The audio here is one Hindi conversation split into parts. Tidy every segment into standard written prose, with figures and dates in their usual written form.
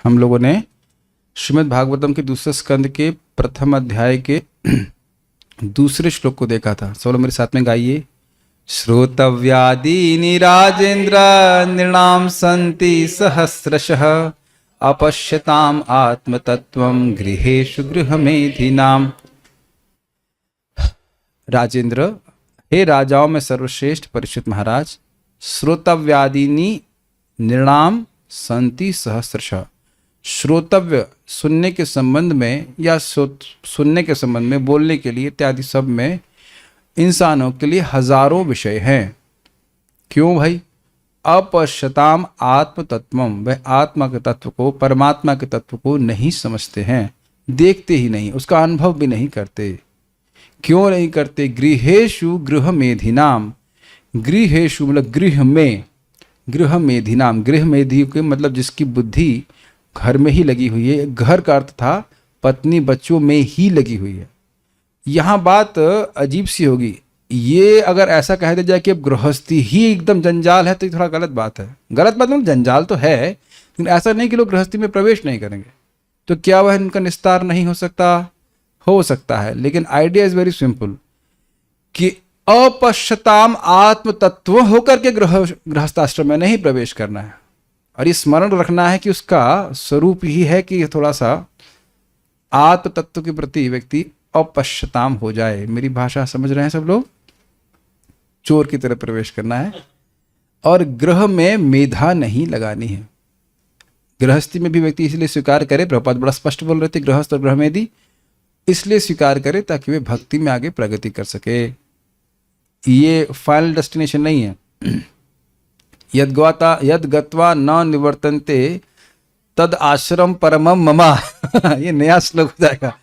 हम लोगों ने श्रीमद् भागवतम के दूसरे स्कंद के प्रथम अध्याय के दूसरे श्लोक को देखा था। सब लोग मेरे साथ में गाइए। श्रोतव्यादीनि राजेंद्र नृणाम संति सहस्रशः अपश्यताम आत्मतत्वम गृहेषु गृहमेधिनाम। राजेंद्र, हे राजाओं में सर्वश्रेष्ठ परीक्षित महाराज, श्रोतव्यादीनि नृणाम संति सहस्रशः। श्रोतव्य सुनने के संबंध में या सुनने के संबंध में, बोलने के लिए इत्यादि सब में इंसानों के लिए हजारों विषय हैं। क्यों भाई? अपश्यताम आत्म तत्वम, वह आत्मा के तत्व को, परमात्मा के तत्व को नहीं समझते हैं, देखते ही नहीं, उसका अनुभव भी नहीं करते। क्यों नहीं करते? गृहेषु गृह मेधिनाम। गृहेषु मतलब गृह में, गृह मेधिनाम, गृह मेधि के मतलब जिसकी बुद्धि घर में ही लगी हुई है। घर का अर्थ था पत्नी बच्चों में ही लगी हुई है। यहाँ बात अजीब सी होगी, ये अगर ऐसा कह दिया जाए कि अब गृहस्थी ही एकदम जंजाल है तो ये थोड़ा गलत बात है। गलत बात मतलब जंजाल तो है, लेकिन ऐसा नहीं कि लोग गृहस्थी में प्रवेश नहीं करेंगे। तो क्या वह इनका निस्तार नहीं हो सकता? हो सकता है, लेकिन आइडिया इज वेरी सिंपल कि अपश्यताम आत्म तत्व होकर के गृहस्थाश्रम में नहीं प्रवेश करना है। और ये स्मरण रखना है कि उसका स्वरूप ही है कि थोड़ा सा आत्म तत्व के प्रति व्यक्ति अपश्यताम हो जाए। मेरी भाषा समझ रहे हैं सब लोग? चोर की तरह प्रवेश करना है और ग्रह में मेधा नहीं लगानी है। गृहस्थी में भी व्यक्ति इसलिए स्वीकार करे, प्रभुपाद बड़ा स्पष्ट बोल रहे थे, गृहस्थ और गृहमेधी इसलिए स्वीकार करे ताकि वे भक्ति में आगे प्रगति कर सके। ये फाइनल डेस्टिनेशन नहीं है। यद गत्वा न निवर्तन्ते तद आश्रम परमम ममा। ये नया श्लोक हो जाएगा।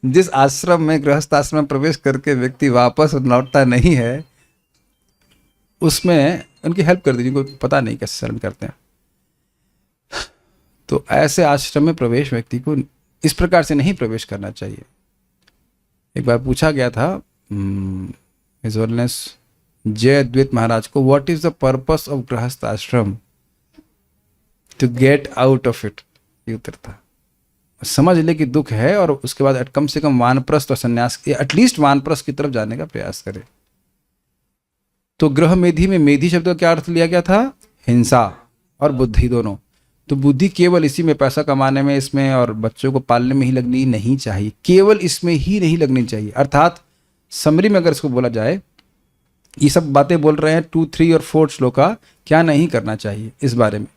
जिस आश्रम में, गृहस्थ आश्रम में प्रवेश करके व्यक्ति वापस लौटता नहीं है, उसमें उनकी हेल्प कर दीजिए, उनको पता नहीं कैसे शरण करते हैं। तो ऐसे आश्रम में प्रवेश व्यक्ति को इस प्रकार से नहीं प्रवेश करना चाहिए। एक बार पूछा गया था हिज होलीनेस जय अद्वैत महाराज को, what is the purpose of grihastha ashram? To get out of it. ये उत्तर था, समझ ले कि दुख है और उसके बाद कम से कम वानप्रस्थ और संन्यास, एटलीस्ट वानप्रस्थ की तरफ जाने का प्रयास करे। तो गृह मेधि में मेधि शब्द का क्या अर्थ लिया गया था? हिंसा और बुद्धि दोनों। तो बुद्धि केवल इसी में, पैसा कमाने में, इसमें और बच्चों को पालने में ही लगनी नहीं चाहिए, केवल इसमें ही नहीं लगनी चाहिए। अर्थात समरी में अगर इसको बोला जाए, ये सब बातें बोल रहे हैं 2, 3 और 4 श्लोक का, क्या नहीं करना चाहिए इस बारे में।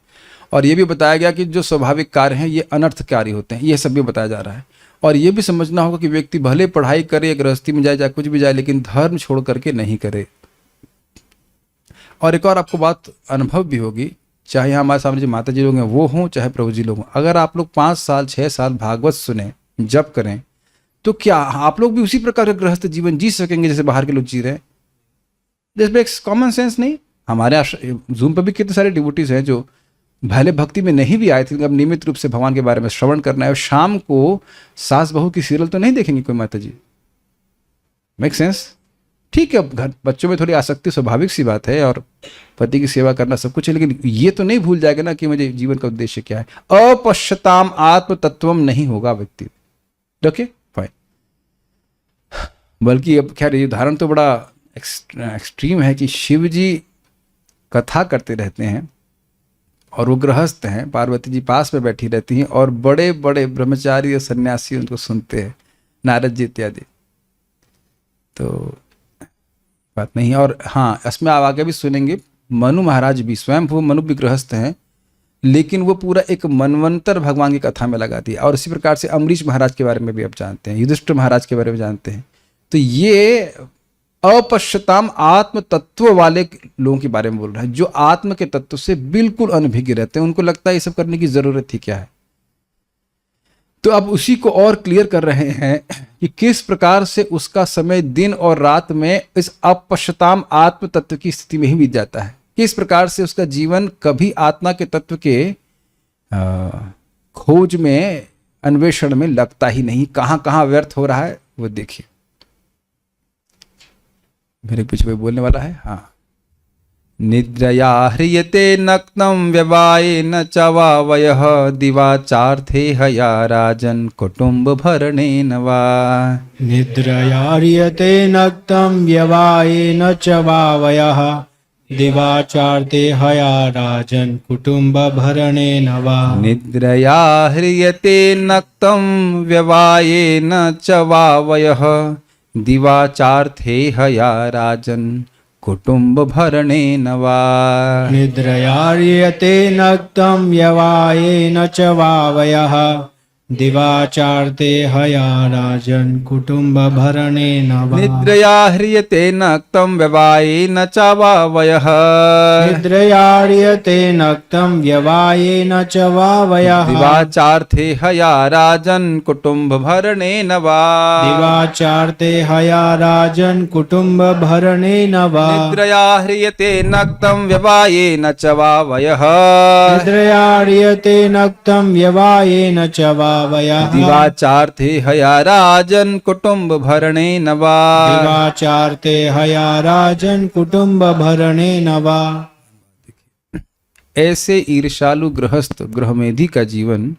और ये भी बताया गया कि जो स्वाभाविक कार्य हैं ये अनर्थकारी होते हैं, ये सब भी बताया जा रहा है। और ये भी समझना होगा कि व्यक्ति भले पढ़ाई करे, गृहस्थी में जाए, चाहे कुछ भी जाए, लेकिन धर्म छोड़ करके नहीं करे। और एक और आपको बात अनुभव भी होगी, चाहे यहाँ हमारे सामने जो माता जी लोग हैं वो हों, चाहे प्रभु जी लोग हों, अगर आप लोग 5 साल 6 साल भागवत सुने, जप करें, तो क्या आप लोग भी उसी प्रकार का गृहस्थ जीवन जी सकेंगे जैसे बाहर के लोग जी रहे हैं? दिस मेक्स कॉमन सेंस नहीं? हमारे जूम पर भी कितने सारे डिवोटीज हैं जो भले भक्ति में नहीं भी आए थे, अब नियमित रूप से भगवान के बारे में श्रवण करना है, और शाम को सास बहू की सीरियल तो नहीं देखेंगे कोई माता जी। Make sense? ठीक है, घर बच्चों में थोड़ी आसक्ति स्वाभाविक सी बात है और पति की सेवा करना सब कुछ है, लेकिन ये तो नहीं भूल जाएगा ना कि मुझे जीवन का उद्देश्य क्या है। अपश्यताम आत्म तत्वम नहीं होगा व्यक्ति। Okay fine. बल्कि अब खैर ये उदाहरण तो बड़ा एक्सट्रीम है कि शिव जी कथा करते रहते हैं और वो गृहस्थ हैं, पार्वती जी पास में बैठी रहती हैं और बड़े बड़े ब्रह्मचारी और सन्यासी उनको सुनते हैं, नारद जी इत्यादि। तो बात नहीं। और हाँ, इसमें आप आगे भी सुनेंगे, मनु महाराज भी, स्वयं वो मनु भी गृहस्थ हैं, लेकिन वो पूरा एक मनवंतर भगवान की कथा में लगा दिया। और इसी प्रकार से अम्बरीश महाराज के बारे में भी आप जानते हैं, युधिष्ठिर महाराज के बारे में जानते हैं। तो ये अपश्यताम आत्म तत्व वाले लोगों के बारे में बोल रहा है, जो आत्म के तत्व से बिल्कुल अनभिज्ञ रहते हैं। उनको लगता है ये सब करने की जरूरत थी क्या है। तो अब उसी को और क्लियर कर रहे हैं कि किस प्रकार से उसका समय दिन और रात में इस अपश्यताम आत्म तत्व की स्थिति में ही बीत जाता है। किस प्रकार से उसका जीवन कभी आत्मा के तत्व के खोज में, अन्वेषण में लगता ही नहीं। कहां कहां व्यर्थ हो रहा है वो देखिए। मेरे पीछे कोई बोलने वाला है? हाँ, निद्रया ह्रियते नक्तं व्यवायेन च वावयः दिवाचार्थे हया राजन् कुटुम्बभरणेन वा। निद्रयार्यते नक्तं व्यवायेन च वावयः दिवाचार्ते हया राजन् कुटुम्बभरणेन वा। निद्रया ह्रियते नक्तं व्यवायेन च वावयः दिवाचार्थे हया राजन् कुटुम्बभरणेन वा। निद्रयार्यते नक्तं व्यवायेन च वावयः दिवाचार्ते हया राजन् कुटुम्बभरणेन वा। निद्रया ह्रियते नक्तं व्यवायेन च वावयः निद्रयार्यते नक्तं व्यवायेन च वावयः दिवाचार्थे हया राजन् कुटुम्बभरणेन वा। दिवाचार्ते हया राजन् कुटुम्बभरणेन वा। निद्रया ह्रियते नक्तं व्यवायेन च वावयः निद्रयार्यते नक्तं व्यवायेन च वावयः दिवाचार्थे हया राजन् कुटुम्बभरणेन वा। दिवाचार्ते हया राजन् कुटुम्बभरणेन वा। ऐसे ईर्ष्यालु गृहस्थ गृहमेधी का जीवन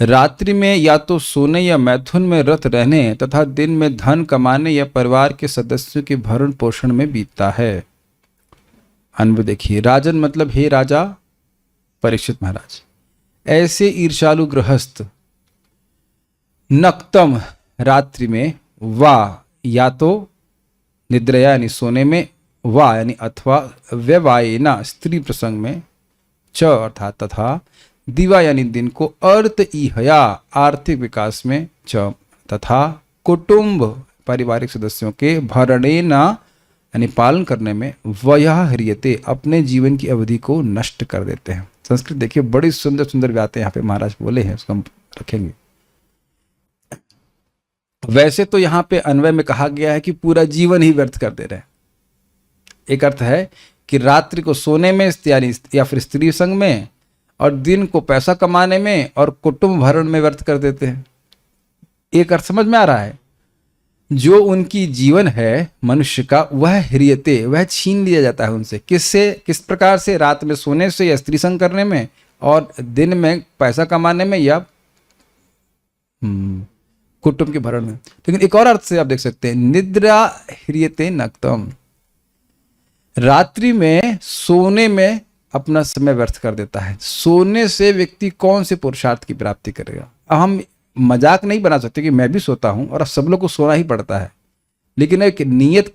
रात्रि में या तो सोने या मैथुन में रत रहने तथा दिन में धन कमाने या परिवार के सदस्यों के भरण पोषण में बीतता है। अन्वय देखिए, राजन मतलब हे राजा परीक्षित महाराज, ऐसे ईर्ष्यालु गृहस्थ नक्तम रात्रि में, वा या तो निद्रया यानी सोने में, वा यानी अथवा, व्यवायेना स्त्री प्रसंग में, च अर्थात तथा, दिवा यानी दिन को, अर्थ इहया आर्थिक विकास में, च तथा, कुटुंब पारिवारिक सदस्यों के, भरणेना यानी पालन करने में, वयः ह्रियते अपने जीवन की अवधि को नष्ट कर देते हैं। संस्कृत देखिए, बड़ी सुंदर सुंदर बातें यहाँ पे महाराज बोले हैं, उसको हम रखेंगे। वैसे तो यहाँ पे अन्वय में कहा गया है कि पूरा जीवन ही व्यर्थ कर दे रहे हैं। एक अर्थ है कि रात्रि को सोने में यानी या फिर स्त्री संग में, और दिन को पैसा कमाने में और कुटुंब भरण में व्यर्थ कर देते हैं। एक अर्थ समझ में आ रहा है, जो उनकी जीवन है मनुष्य का, वह ह्रियते, वह छीन लिया जाता है उनसे। किससे, किस प्रकार से? रात में सोने से या स्त्री संग करने में, और दिन में पैसा कमाने में या कुटुंब के भरण में। लेकिन एक और अर्थ से आप देख सकते हैं, निद्रा ह्रियते नक्तम, रात्रि में सोने में अपना समय व्यर्थ कर देता है। सोने से व्यक्ति कौन से पुरुषार्थ की प्राप्ति करेगा? अब हम मजाक नहीं बना सकते कि मैं भी सोता हूं और सब लोग को सोना ही पड़ता है, लेकिन एक नियत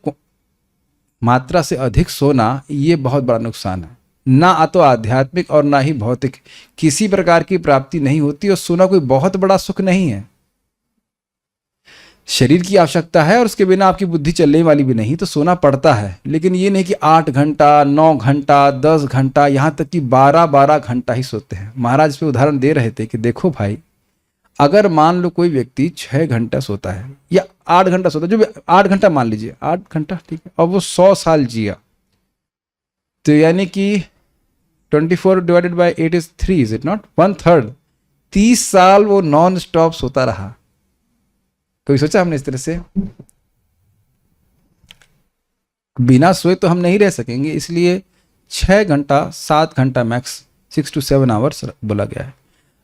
मात्रा से अधिक सोना ये बहुत बड़ा नुकसान है। ना तो आध्यात्मिक और ना ही भौतिक किसी प्रकार की प्राप्ति नहीं होती, और सोना कोई बहुत बड़ा सुख नहीं है। शरीर की आवश्यकता है और उसके बिना आपकी बुद्धि चलने वाली भी नहीं, तो सोना पड़ता है। लेकिन ये नहीं कि 8 घंटा, 9 घंटा, 10 घंटा, यहाँ तक कि 12-12 घंटा ही सोते हैं। महाराज इस पे उदाहरण दे रहे थे कि देखो भाई, अगर मान लो कोई व्यक्ति 6 घंटा सोता है या 8 घंटा सोता है, जो भी 8 घंटा मान लीजिए, 8 घंटा ठीक है, और वो 100 साल जिया, तो यानी कि 24 divided by 8 is 3, is it not? 1/3, 30 साल वो नॉन स्टॉप सोता रहा। कभी सोचा हमने इस तरह से? बिना सोए तो हम नहीं रह सकेंगे, इसलिए 6 घंटा, 7 घंटा मैक्स, 6 to 7 आवर्स बोला गया है।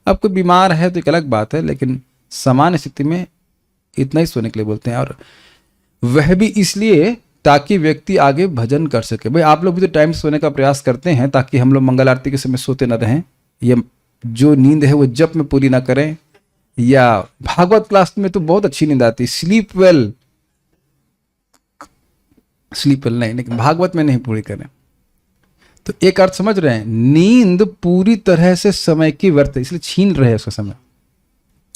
अब कोई बीमार है तो एक अलग बात है, लेकिन सामान्य स्थिति में इतना ही सोने के लिए बोलते हैं, और वह भी इसलिए ताकि व्यक्ति आगे भजन कर सके। भाई आप लोग भी तो टाइम सोने का प्रयास करते हैं ताकि हम लोग मंगल आरती के समय सोते न रहें, या जो नींद है वो जप में पूरी ना करें, या भागवत क्लास में तो बहुत अच्छी नींद आती है, स्लीप वेल नहीं, लेकिन भागवत में नहीं पूरी करें। तो एक अर्थ समझ रहे हैं, नींद पूरी तरह से समय की व्यर्थ है, इसलिए छीन रहे हैं उसका समय।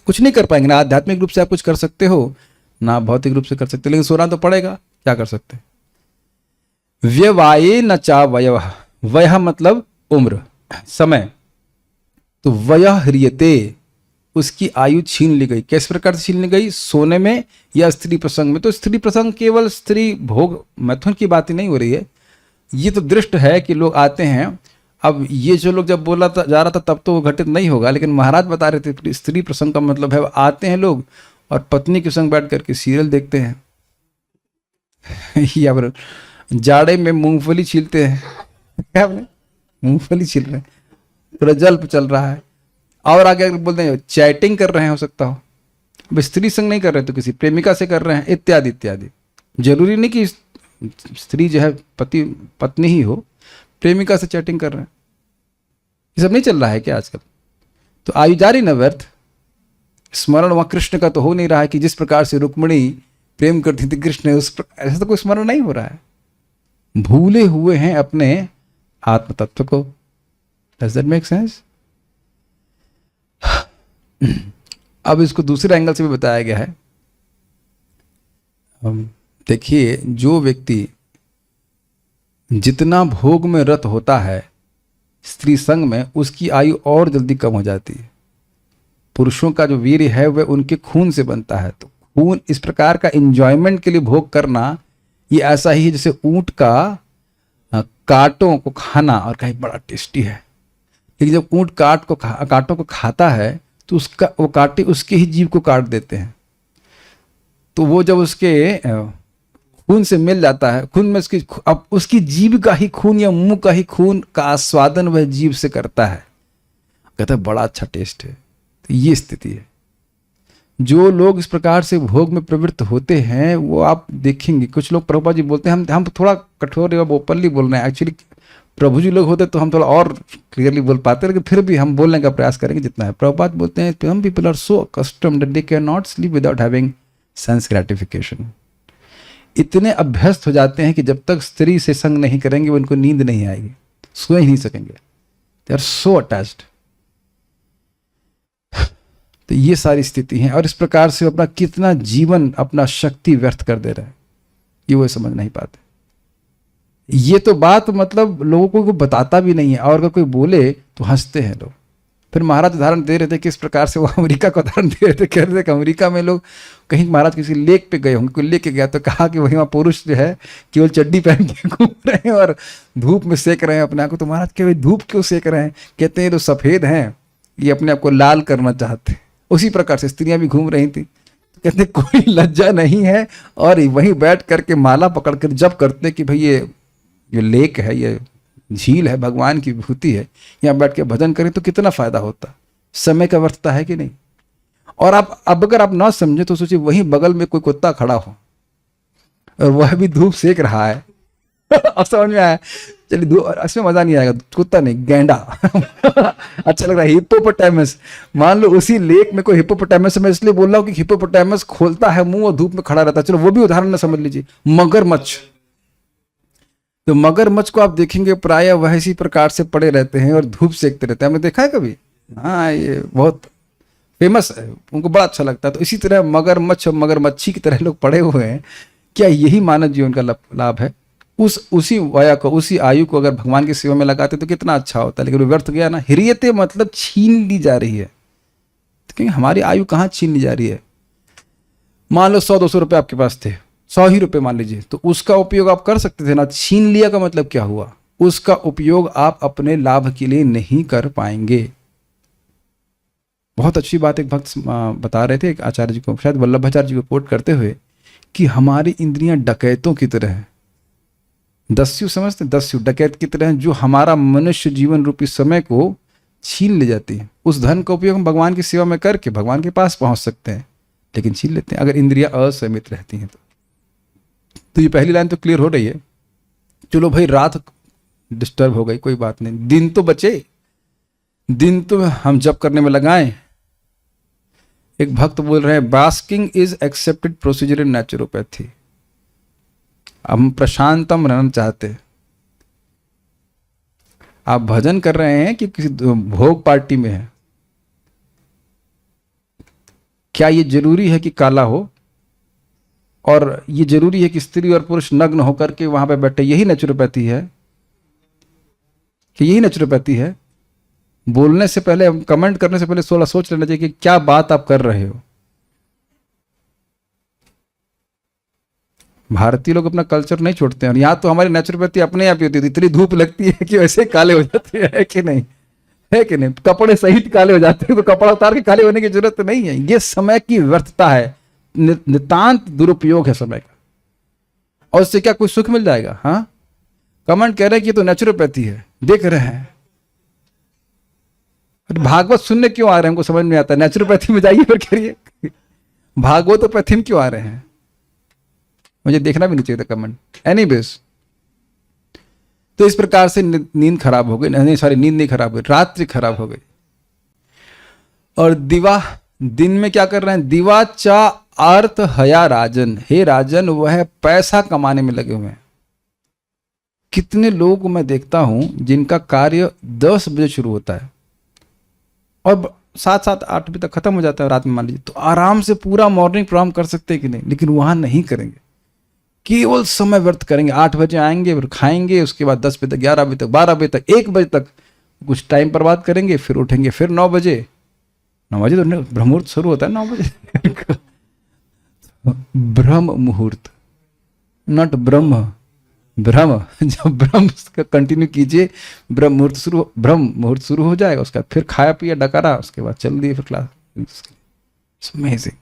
कुछ नहीं कर पाएंगे, ना आध्यात्मिक रूप से आप कुछ कर सकते हो, ना भौतिक रूप से कर सकते, लेकिन सोना तो पड़ेगा, क्या कर सकते। व्यवाये न चा वयः, वयः मतलब उम्र, समय, तो वयः ह्रियते, उसकी आयु छीन ली गई। किस प्रकार से छीन ली गई? सोने में या स्त्री प्रसंग में। तो स्त्री प्रसंग केवल स्त्री भोग मैथुन की बात ही नहीं हो रही है, ये तो दृष्ट है कि लोग आते हैं। अब ये जो लोग जब बोला था जा रहा था तब तो वो घटित नहीं होगा, लेकिन महाराज बता रहे थे स्त्री प्रसंग का मतलब है आते हैं लोग और पत्नी के संग बैठ करके सीरियल देखते हैं या फिर जाड़े में मूंगफली छीलते हैं, क्या आपने मूंगफली छील रहे हैं, थोड़ा जल्प चल रहा है। और आगे अगर बोलते हैं चैटिंग कर रहे हैं, हो सकता हो अब स्त्री संग नहीं कर रहे तो किसी प्रेमिका से कर रहे हैं, इत्यादि इत्यादि। जरूरी नहीं कि स्त्री जो है पति पत्नी ही हो, प्रेमिका से चैटिंग कर रहे हैं, ये सब नहीं चल रहा है क्या आजकल? तो आयु जा रही न व्यर्थ। स्मरण वहाँ कृष्ण का तो हो नहीं रहा है कि जिस प्रकार से रुक्मिणी प्रेम करती थी कृष्ण, ऐसा तो कोई स्मरण नहीं हो रहा है। भूले हुए हैं अपने आत्म तत्व को। Does that make sense? अब इसको दूसरे एंगल से भी बताया गया है। देखिए, जो व्यक्ति जितना भोग में रत होता है स्त्री संग में, उसकी आयु और जल्दी कम हो जाती है। पुरुषों का जो वीर्य है वह उनके खून से बनता है, तो खून इस प्रकार का एंजॉयमेंट के लिए भोग करना, ये ऐसा ही है जैसे ऊंट का कांटों को खाना और कहीं बड़ा टेस्टी है। लेकिन जब ऊंट कांटों को खाता है तो वो कांटे उसके ही जीभ को काट देते हैं। तो वो जब उसके खून से मिल जाता है, खून में अब उसकी जीभ का ही खून या मुंह का ही खून का आस्वादन वह जीभ से करता है, कहता है बड़ा अच्छा टेस्ट है। तो ये स्थिति है। जो लोग इस प्रकार से भोग में प्रवृत्त होते हैं, वो आप देखेंगे कुछ लोग, प्रभुपाद जी बोलते हैं, हम थोड़ा कठोर एवं ओपनली बोल रहे हैं, एक्चुअली प्रभु जी लोग होते तो हम थोड़ा और क्लियरली बोल पाते, लेकिन फिर भी हम बोलने का प्रयास करेंगे जितना है। प्रभुपाद बोलते हैं some people are so accustomed that they cannot sleep without having sense gratification। इतने अभ्यस्त हो जाते हैं कि जब तक स्त्री से संग नहीं करेंगे उनको नींद नहीं आएगी, सो ही नहीं सकेंगे। They are so attached. तो ये सारी स्थिति है, और इस प्रकार से अपना कितना जीवन, अपना शक्ति व्यर्थ कर दे रहे हैं, ये वो समझ नहीं पाते। ये तो बात मतलब लोगों को कोई बताता भी नहीं है, और अगर कोई बोले तो हंसते हैं लोग। फिर महाराज उदाहरण दे रहे थे कि इस प्रकार से वो अमेरिका का उदाहरण दे रहे थे, कह रहे थे कि अमेरिका में लोग कहीं महाराज किसी लेक पे गए होंगे, कोई लेके गया तो कहा कि वहीं वहाँ पुरुष जो है केवल चड्डी पहन के घूम रहे हैं और धूप में सेक रहे हैं अपने आप को। तो महाराज के धूप क्यों सेक रहे हैं? कहते हैं तो सफ़ेद हैं, ये अपने आप को लाल करना चाहते हैं। उसी प्रकार से स्त्रियां भी घूम रही थी, कहते कोई लज्जा नहीं है, और वहीं बैठ करके माला पकड़ कर जब करते कि भाई ये लेक है, ये झील है, भगवान की विभूति है, यहाँ बैठ के भजन करें तो कितना फायदा होता। समय का व्यर्थता है कि नहीं? और आप अब अगर आप ना समझे तो सोचिए, वहीं बगल में कोई कुत्ता खड़ा हो और वह भी धूप सेक रहा है अब समझ में आया? चलिए इसमें मजा नहीं आएगा, कुत्ता नहीं, गैंडा अच्छा लग रहा है, हिप्पोपोटामस। मान लो उसी लेक में कोई हिप्पोपोटामस, मैं इसलिए बोल रहा हूँ कि हिप्पोपोटामस खोलता है मुंह और धूप में खड़ा रहता है। चलो वो भी उदाहरण ना समझ लीजिए। मगरमच्छ, तो मगरमच्छ को आप देखेंगे प्राय वह इसी प्रकार से पड़े रहते हैं और धूप सेकते रहते हैं। हमने देखा है कभी? हाँ, ये बहुत फेमस है, उनको बड़ा अच्छा लगता है। तो इसी तरह मगरमच्छ और मगरमच्छी की तरह लोग पड़े हुए हैं। क्या यही मानव जीवन का लाभ है? उसी वया को, उसी आयु को अगर भगवान की सेवा में लगाते तो कितना अच्छा होता है, लेकिन वो व्यर्थ गया ना। हिरियते मतलब छीन ली जा रही है। तो कहीं हमारी आयु कहाँ छीन ली जा रही है? मान लो 100-200 रुपये आपके पास थे, 100 ही रुपये मान लीजिए, तो उसका उपयोग आप कर सकते थे ना। छीन लिया का मतलब क्या हुआ? उसका उपयोग आप अपने लाभ के लिए नहीं कर पाएंगे। बहुत अच्छी बात एक भक्त बता रहे थे, एक आचार्य जी को, शायद वल्लभाचार्य जी को कोट करते हुए, कि हमारी इंद्रियां डकैतों की तरह हैं। दस्यु समझते? दस्यु डकैत की तरह, जो हमारा मनुष्य जीवन रूपी समय को छीन ले जाती है। उस धन का उपयोग हम भगवान की सेवा में करके भगवान के पास पहुंच सकते हैं, लेकिन छीन लेते हैं अगर इंद्रियां असंयमित रहती हैं तो ये पहली लाइन तो क्लियर हो रही है। चलो भाई, रात डिस्टर्ब हो गई, कोई बात नहीं, दिन तो बचे, दिन तो हम जप करने में लगाएं। एक भक्त बोल रहे हैं, basking is accepted procedure in naturopathy. हम प्रशांतम रहना चाहते हैं। आप भजन कर रहे हैं कि किसी भोग पार्टी में है, क्या ये जरूरी है कि काला हो? और ये जरूरी है कि स्त्री और पुरुष नग्न होकर के वहां पे बैठे? यही नेचुरोपैथी है कि यही नेचुरोपैथी है? बोलने से पहले, कमेंट करने से पहले 16 सोच लेना चाहिए कि क्या बात आप कर रहे हो। भारतीय लोग अपना कल्चर नहीं छोड़ते हैं, और यहाँ तो हमारी नेचुरोपैथी अपने आप ही होती थी। इतनी धूप लगती है कि वैसे काले हो जाते हैं, है कि नहीं? है कि नहीं? कपड़े सहित काले हो जाते हैं, तो कपड़ा उतार के काले होने की जरूरत नहीं है। ये समय की व्यर्थता है, नितांत दुरुपयोग है समय का। और उससे क्या कोई सुख मिल जाएगा? हाँ, कमेंट कह रहे हैं कि ये तो नेचुरोपैथी है, देख रहे हैं। भागवत सुनने क्यों आ रहे हैं हमको समझ में आता है। नेचुरोपैथी में जाइए फिर करिए, भागवतोपैथी में क्यों आ रहे हैं? मुझे देखना भी नहीं चाहिए था कमेंट। एनीवेज, तो इस प्रकार से नींद खराब हो गई, नहीं सॉरी, नींद नहीं खराब हुई, रात्रि खराब हो गई। और दिवा, दिन में क्या कर रहे हैं? दिवा चा अर्थ हया राजन, हे राजन वह पैसा कमाने में लगे हुए हैं। कितने लोगों को मैं देखता हूं जिनका कार्य 10 बजे शुरू होता है और 7-8 बजे तक खत्म हो जाता है रात में, मान लीजिए, तो आराम से पूरा मॉर्निंग प्रोग्राम कर सकते हैं कि नहीं, लेकिन वहां नहीं करेंगे, केवल समय व्यर्थ करेंगे। 8 बजे आएंगे, फिर खाएंगे, उसके बाद 10 बजे तक, 11 बजे तक, 12 बजे तक, 1 बजे तक कुछ टाइम पर बात करेंगे, फिर उठेंगे, फिर 9 बजे तो ब्रह्मुहूर्त शुरू होता है 9 बजे ब्रह्म मुहूर्त, नॉट ब्रह्म, ब्रह्म। जब ब्रह्म का कंटिन्यू कीजिए, ब्रह्म मुहूर्त शुरू हो जाएगा, उसका फिर खाया पिया डकारा, उसके बाद चल दिए फिर क्लास। अमेजिंग।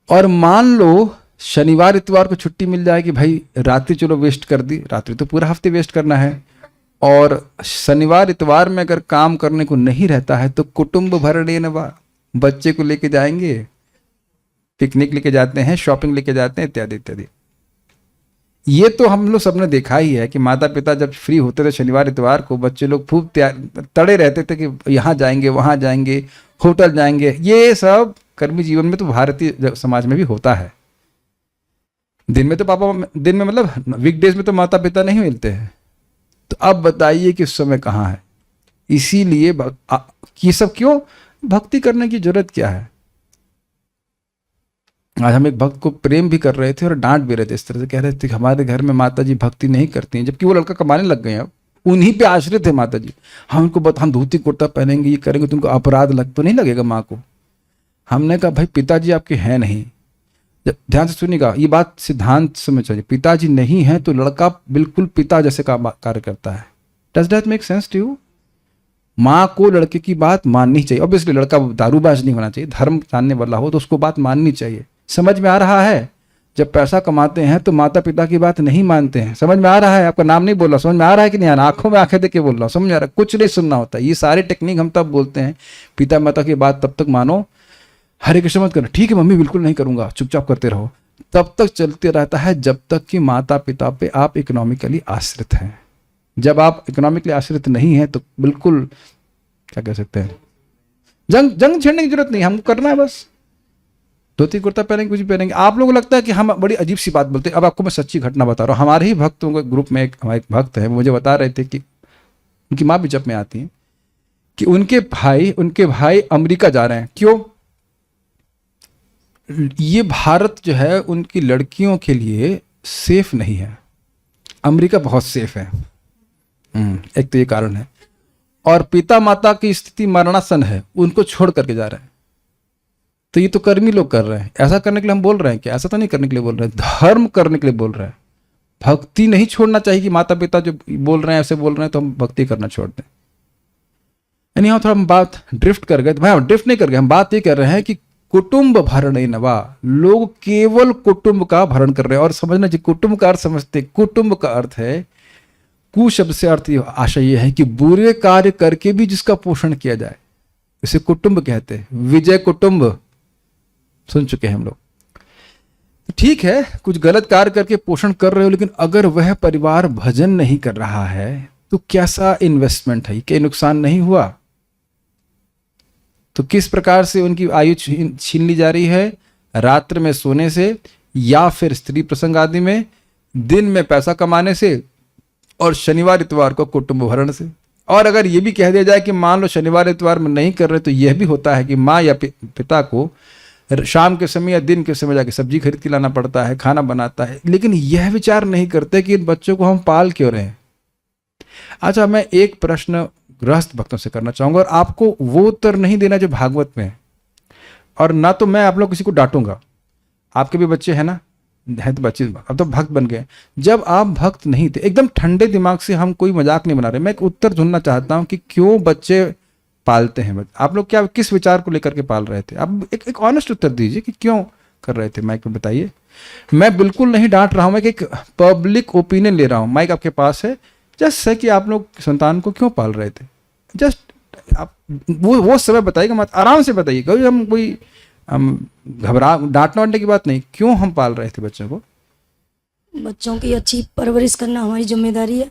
और मान लो शनिवार इतवार को छुट्टी मिल जाए कि भाई रात्रि चलो वेस्ट कर दी, रात्रि तो पूरा हफ्ते वेस्ट करना है, और शनिवार इतवार में अगर काम करने को नहीं रहता है तो कुटुंब भरणे नवा, बच्चे को लेके जाएंगे, पिकनिक लेके जाते हैं, शॉपिंग लेके जाते हैं, इत्यादि इत्यादि। ये तो हम लोग सबने देखा ही है कि माता पिता जब फ्री होते थे शनिवार इतवार को, बच्चे लोग खूब तड़े रहते थे कि यहाँ जाएंगे, वहाँ जाएंगे, होटल जाएंगे। ये सब कर्मी जीवन में तो भारतीय समाज में भी होता है। दिन में तो दिन में मतलब वीकडेज में तो माता पिता नहीं मिलते हैं, तो अब बताइए कि उस समय कहाँ है। इसीलिए ये सब क्यों? भक्ति करने की जरूरत क्या है? आज हम एक भक्त को प्रेम भी कर रहे थे और डांट भी रहे थे, इस तरह से कह रहे थे कि हमारे घर में माता जी भक्ति नहीं करती हैं, जबकि वो लड़का कमाने लग गए हैं, अब उन्हीं पे आश्रित है माता जी। हम धोती कुर्ता पहनेंगे, ये करेंगे, तुमको अपराध तो नहीं लगेगा माँ को? हमने कहा भाई पिताजी आपके हैं नहीं, ध्यान से सुनिएगा, ये बात सिद्धांत समझ चाहिए। पिताजी नहीं है तो लड़का बिल्कुल पिता जैसे कार्य करता है। Does that make sense to you? माँ को लड़के की बात माननी चाहिए। ऑब्वियसली लड़का दारूबाज नहीं होना चाहिए, धर्म जानने वाला हो तो उसको बात माननी चाहिए। समझ में आ रहा है? जब पैसा कमाते हैं तो माता पिता की बात नहीं मानते हैं। समझ में आ रहा है? आपका नाम नहीं बोल रहा, समझ में आ रहा है कि नहीं आ रहा? आंखों में आंखें देके बोल रहा हूँ, समझ आ रहा है? कुछ नहीं सुनना होता। ये सारे टेक्निक हम तब बोलते हैं, पिता माता की बात तब तक मानो, हरे कृष्ण मत करना, ठीक है मम्मी बिल्कुल नहीं करूंगा, चुपचाप करते रहो, तब तक चलते रहता है जब तक कि माता पिता पे आप इकोनॉमिकली आश्रित हैं। जब आप इकोनॉमिकली आश्रित नहीं है तो बिल्कुल क्या कह सकते हैं, जंग छेड़ने की जरूरत नहीं, हमको करना है बस। धोती कुर्ता पहनेंगे, कुछ भी पहनेंगे। आप लोगों को लगता है कि हम बड़ी अजीब सी बात बोलते हैं। अब आपको मैं सच्ची घटना बता रहा हूँ। हमारे ही भक्तों के ग्रुप में हमारे एक भक्त है, मुझे बता रहे थे कि उनकी माँ भी जब में आती है कि उनके भाई अमेरिका जा रहे हैं। क्यों? ये भारत जो है उनकी लड़कियों के लिए सेफ नहीं है, अमेरिका बहुत सेफ है। एक तो ये कारण है, और पिता माता की स्थिति मरणासन है, उनको छोड़ करके जा रहे हैं। तो ये तो कर्मी लोग कर रहे हैं। ऐसा करने के लिए हम बोल रहे हैं कि ऐसा तो नहीं करने के लिए बोल रहे हैं, धर्म करने के लिए बोल रहे हैं। भक्ति नहीं छोड़ना चाहिए कि माता पिता जो बोल रहे हैं ऐसे बोल रहे हैं तो हम भक्ति करना छोड़ दें। यानी यहाँ थोड़ा हम बात ड्रिफ्ट कर गए। भाई ड्रिफ्ट नहीं कर गए, हम बात ये कर रहे हैं कि कुटुंब भरण नवा, लोग केवल कुटुंब का भरण कर रहे हैं। और समझना चाहिए कुटुंब का अर्थ समझते, कुटुंब का अर्थ है, कु शब्द से अर्थ आशय यह है कि बुरे कार्य करके भी जिसका पोषण किया जाए, इसे कुटुंब कहते हैं। विजय कुटुंब सुन चुके हैं हम लोग। ठीक है, कुछ गलत कार्य करके पोषण कर रहे हो, लेकिन अगर वह परिवार भजन नहीं कर रहा है तो कैसा इन्वेस्टमेंट है, क्या नुकसान नहीं हुआ? तो किस प्रकार से उनकी आयु छीन ली जा रही है? रात्र में सोने से, या फिर स्त्री प्रसंग आदि में, दिन में पैसा कमाने से, और शनिवार इतवार को कुटुंब भरण से। और अगर ये भी कह दिया जाए कि मान लो शनिवार इतवार में नहीं कर रहे, तो यह भी होता है कि माँ या पिता को शाम के समय या दिन के समय जाके सब्जी खरीद के लाना पड़ता है, खाना बनाता है, लेकिन यह विचार नहीं करते कि इन बच्चों को हम पाल क्यों रहे हैं। अच्छा, मैं एक प्रश्न गृहस्थ भक्तों से करना चाहूंगा, और आपको वो उत्तर नहीं देना जो भागवत में है, और ना तो मैं आप लोग किसी को डांटूंगा। आपके भी बच्चे हैं ना, है तो बच्चे, अब तो भक्त बन गए। जब आप भक्त नहीं थे, एकदम ठंडे दिमाग से, हम कोई मजाक नहीं बना रहे, मैं एक उत्तर ढूंढना चाहता हूं कि क्यों बच्चे पालते हैं। आप लोग क्या किस विचार को लेकर के पाल रहे थे? आप एक ऑनेस्ट उत्तर दीजिए कि क्यों कर रहे थे। माइक पे बताइए। मैं बिल्कुल नहीं डांट रहा हूं, मैं एक पब्लिक ओपिनियन ले रहा हूं। माइक आपके पास है, जस्ट है कि आप लोग संतान को क्यों पाल रहे थे, जस्ट आप वो समय बताइएगा, मत आराम से बताइए, कोई हम घबरा डांटने वाटने की बात नहीं, क्यों हम पाल रहे थे बच्चों को। बच्चों की अच्छी परवरिश करना हमारी जिम्मेदारी है।